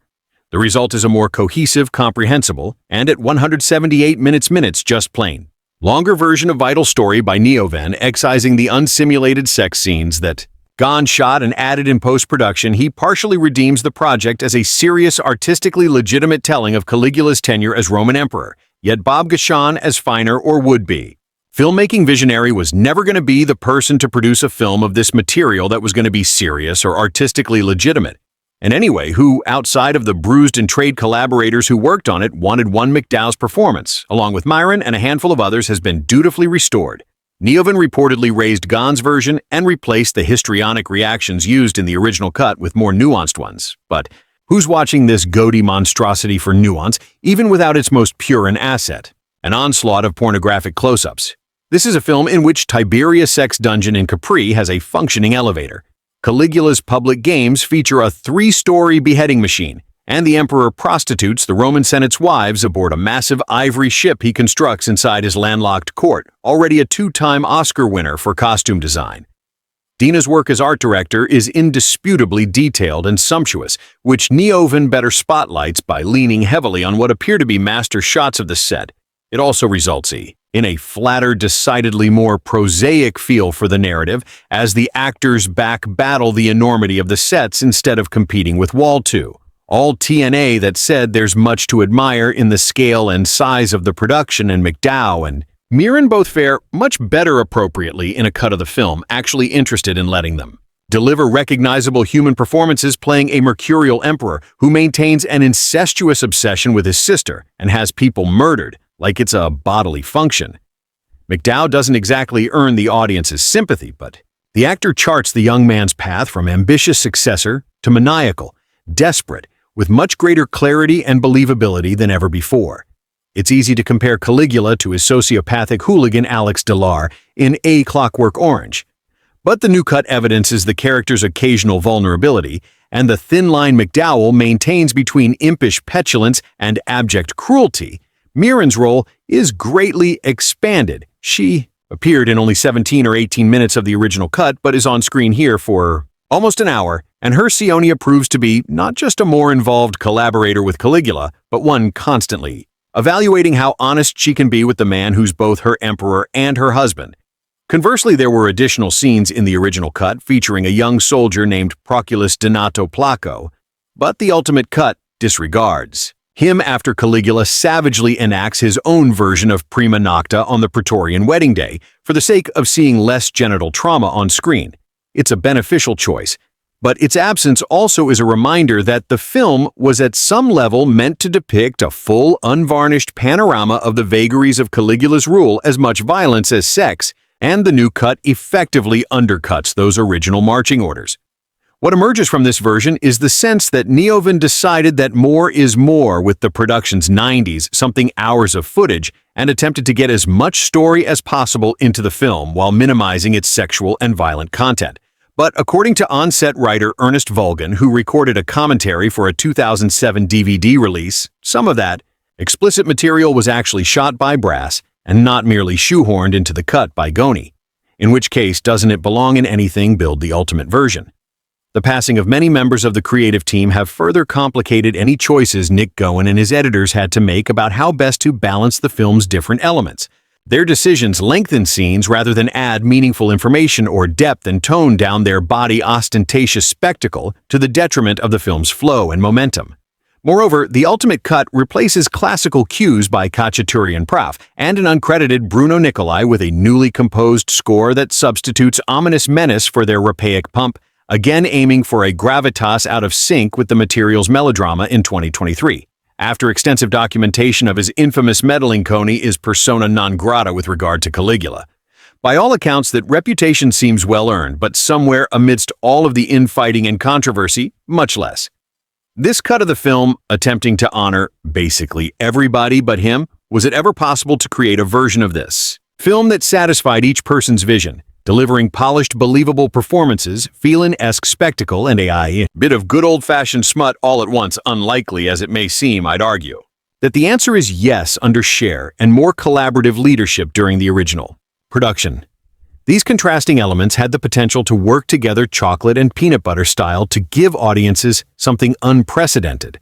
The result is a more cohesive, comprehensible, and at 178 minutes just plain longer version of Vidal's story by Neoven, excising the unsimulated sex scenes that Gone shot and added in post-production. He partially redeems the project as a serious, artistically legitimate telling of Caligula's tenure as Roman emperor, yet Bob Guccione as finer or would-be. Filmmaking visionary was never going to be the person to produce a film of this material that was going to be serious or artistically legitimate. And anyway, who, outside of the bruised and trade collaborators who worked on it, wanted one McDowell's performance, along with Myron and a handful of others, has been dutifully restored. Neovan reportedly raised Gahn's version and replaced the histrionic reactions used in the original cut with more nuanced ones. But who's watching this gaudy monstrosity for nuance, even without its most pure asset? An onslaught of pornographic close-ups. This is a film in which Tiberia's sex dungeon in Capri has a functioning elevator. Caligula's public games feature a 3-story beheading machine, and the emperor prostitutes the Roman Senate's wives aboard a massive ivory ship he constructs inside his landlocked court, already a 2-time Oscar winner for costume design. Dina's work as art director is indisputably detailed and sumptuous, which Neovan better spotlights by leaning heavily on what appear to be master shots of the set. It also results in a flatter, decidedly more prosaic feel for the narrative as the actors battle the enormity of the sets instead of competing with Wall 2. All TNA that said there's much to admire in the scale and size of the production, and McDowell and Myron both fare much better appropriately in a cut of the film, actually interested in letting them deliver recognizable human performances playing a mercurial emperor who maintains an incestuous obsession with his sister and has people murdered like it's a bodily function. McDowell doesn't exactly earn the audience's sympathy, but the actor charts the young man's path from ambitious successor to maniacal, desperate, with much greater clarity and believability than ever before. It's easy to compare Caligula to his sociopathic hooligan Alex Delar in A Clockwork Orange. But the new cut evidences the character's occasional vulnerability, and the thin line McDowell maintains between impish petulance and abject cruelty. Myron's role is greatly expanded. She appeared in only 17 or 18 minutes of the original cut, but is on screen here for almost an hour, and her Sionia proves to be not just a more involved collaborator with Caligula, but one constantly evaluating how honest she can be with the man who's both her emperor and her husband. Conversely, there were additional scenes in the original cut featuring a young soldier named Proculus Donato Placco, but the ultimate cut disregards him after Caligula savagely enacts his own version of prima nocta on the Praetorian wedding day for the sake of seeing less genital trauma on screen. It's a beneficial choice, but its absence also is a reminder that the film was at some level meant to depict a full, unvarnished panorama of the vagaries of Caligula's rule, as much violence as sex, and the new cut effectively undercuts those original marching orders. What emerges from this version is the sense that Neovan decided that more is more with the production's 90s-something hours of footage and attempted to get as much story as possible into the film while minimizing its sexual and violent content. But according to on-set writer Ernest Vulgan, who recorded a commentary for a 2007 DVD release, some of that explicit material was actually shot by Brass and not merely shoehorned into the cut by Goni. In which case, doesn't it belong in anything Build the Ultimate Version? The passing of many members of the creative team have further complicated any choices Nick Goen and his editors had to make about how best to balance the film's different elements. Their decisions lengthen scenes rather than add meaningful information or depth and tone down their body ostentatious spectacle to the detriment of the film's flow and momentum. Moreover, the ultimate cut replaces classical cues by Khachaturian Prof and an uncredited Bruno Nicolai with a newly composed score that substitutes ominous menace for their rapaic pump, again aiming for a gravitas out of sync with the material's melodrama in 2023. After extensive documentation of his infamous meddling, Coney is persona non grata with regard to Caligula. By all accounts, that reputation seems well earned, but somewhere amidst all of the infighting and controversy, much less. This cut of the film, attempting to honor basically everybody but him, was it ever possible to create a version of this film that satisfied each person's vision, delivering polished, believable performances, Phelan-esque spectacle, and a bit of good old-fashioned smut all at once, unlikely as it may seem, I'd argue. That the answer is yes under Cher and more collaborative leadership during the original production. These contrasting elements had the potential to work together chocolate and peanut butter style to give audiences something unprecedented,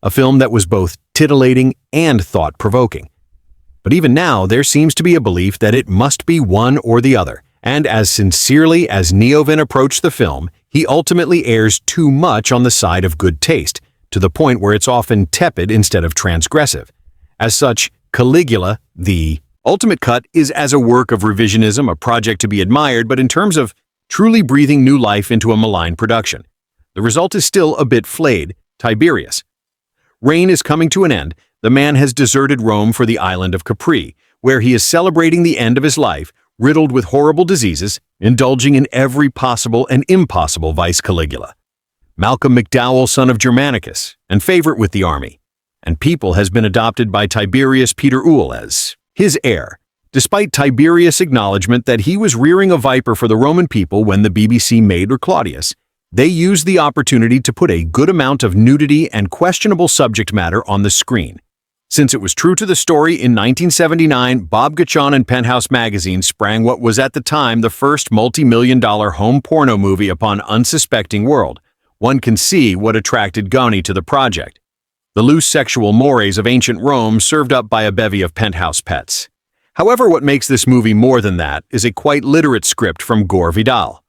a film that was both titillating and thought-provoking. But even now, there seems to be a belief that it must be one or the other. And as sincerely as Neovan approached the film, he ultimately errs too much on the side of good taste, to the point where it's often tepid instead of transgressive. As such, Caligula, the ultimate cut, is as a work of revisionism, a project to be admired, but in terms of truly breathing new life into a malign production, the result is still a bit flayed. Tiberius. Reign is coming to an end. The man has deserted Rome for the island of Capri, where he is celebrating the end of his life, riddled with horrible diseases, indulging in every possible and impossible vice. Caligula. Malcolm McDowell, son of Germanicus, and favorite with the army, and people, has been adopted by Tiberius Peter Uhl as his heir, despite Tiberius' acknowledgement that he was rearing a viper for the Roman people when the BBC made Claudius. They used the opportunity to put a good amount of nudity and questionable subject matter on the screen. Since it was true to the story, in 1979, Bob Guccione and Penthouse magazine sprang what was at the time the first multi-million-dollar home porno movie upon unsuspecting world. One can see what attracted Guccione to the project. The loose sexual mores of ancient Rome served up by a bevy of Penthouse pets. However, what makes this movie more than that is a quite literate script from Gore Vidal.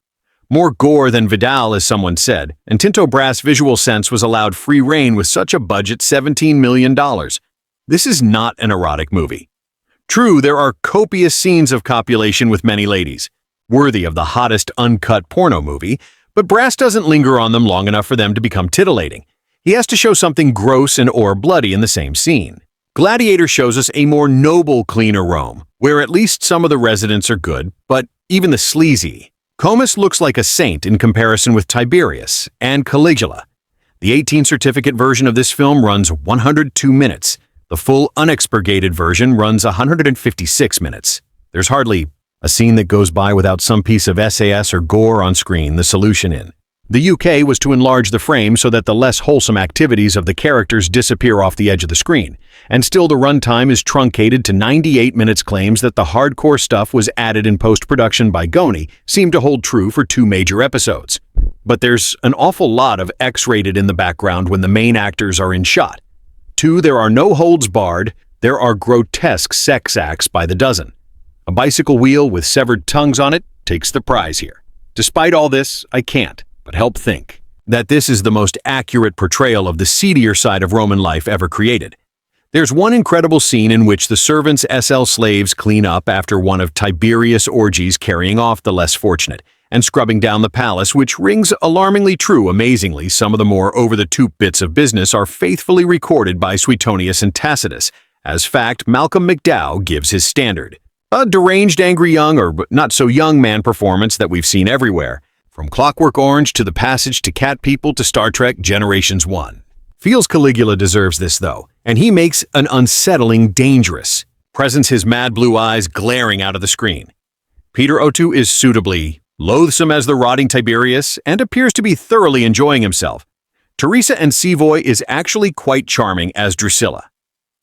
More Gore than Vidal, as someone said, and Tinto Brass Visual Sense was allowed free rein with such a budget $17 million. This is not an erotic movie. True, there are copious scenes of copulation with many ladies, worthy of the hottest uncut porno movie, but Brass doesn't linger on them long enough for them to become titillating. He has to show something gross and or bloody in the same scene. Gladiator shows us a more noble, cleaner Rome, where at least some of the residents are good, but even the sleazy. Comus looks like a saint in comparison with Tiberius and Caligula. The 18 certificate version of this film runs 102 minutes. The full unexpurgated version runs 156 minutes. There's hardly a scene that goes by without some piece of SAS or gore on screen. The solution in the UK was to enlarge the frame so that the less wholesome activities of the characters disappear off the edge of the screen, and still the runtime is truncated to 98 minutes. Claims that the hardcore stuff was added in post-production by Guccione seem to hold true for 2 major episodes. But there's an awful lot of X-rated in the background when the main actors are in shot. 2, there are no holds barred, there are grotesque sex acts by the dozen. A bicycle wheel with severed tongues on it takes the prize here. Despite all this, I can't but help think that this is the most accurate portrayal of the seedier side of Roman life ever created. There's one incredible scene in which the servants' SL slaves clean up after one of Tiberius' orgies, carrying off the less fortunate and scrubbing down the palace, which rings alarmingly true. Amazingly, some of the more over-the-top bits of business are faithfully recorded by Suetonius and Tacitus. As fact, Malcolm McDowell gives his standard. A deranged, angry young or not-so-young man performance that we've seen everywhere. From Clockwork Orange to The Passage to Cat People to Star Trek Generations 1. Feels Caligula deserves this, though, and he makes an unsettling, dangerous presence, his mad blue eyes glaring out of the screen. Peter O'Toole is suitably loathsome as the rotting Tiberius and appears to be thoroughly enjoying himself. Teresa and Savoy is actually quite charming as Drusilla.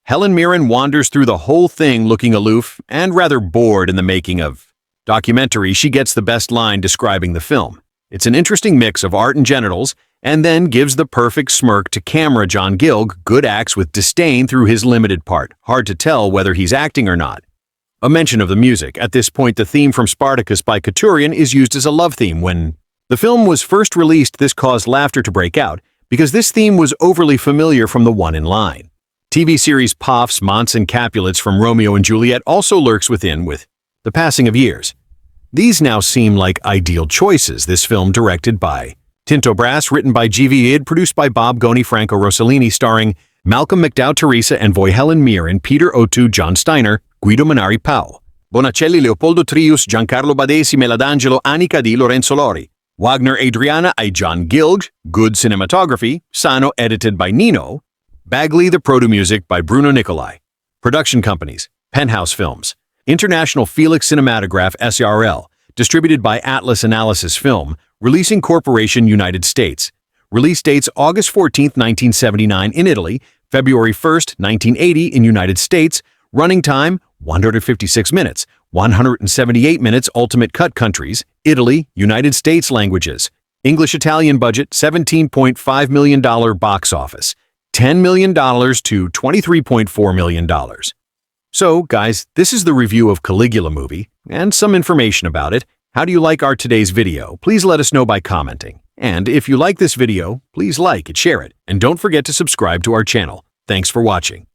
Helen Mirren wanders through the whole thing looking aloof and rather bored. In the making of documentary, she gets the best line describing the film. It's an interesting mix of art and genitals, and then gives the perfect smirk to camera. John Gilg good acts with disdain through his limited part. Hard to tell whether he's acting or not. A mention of the music. At this point, the theme from Spartacus by Couturian is used as a love theme. When the film was first released, this caused laughter to break out, because this theme was overly familiar from the one in line. TV series Poffs, Monts and Capulets from Romeo and Juliet also lurks within with the passing of years. These now seem like ideal choices. This film, directed by Tinto Brass, written by G.V. Id, produced by Bob Goni, Franco Rossellini, starring Malcolm McDowell, Teresa and Voy, Helen Mirren, Peter O'Toole, John Steiner, Guido Mannari, Pau Bonacelli, Leopoldo Trius, Giancarlo Badesi, Meladangelo, Anica di Lorenzo Lori, Wagner, Adriana I, John Gilg, good cinematography, Sano, edited by Nino, Bagley, the proto music by Bruno Nicolai. Production companies: Penthouse Films, International Felix Cinematografica S.R.L., distributed by Atlas Analysis Film, Releasing Corporation, United States. Release dates August 14, 1979 in Italy, February 1, 1980 in United States. Running time 156 minutes, 178 minutes. Ultimate cut countries: Italy, United States. Languages: English, Italian. Budget $17.5 million. Box office $10 million to $23.4 million. So, guys, this is the review of Caligula movie and some information about it. How do you like our today's video? Please let us know by commenting. And if you like this video, please like it, share it, and don't forget to subscribe to our channel. Thanks for watching.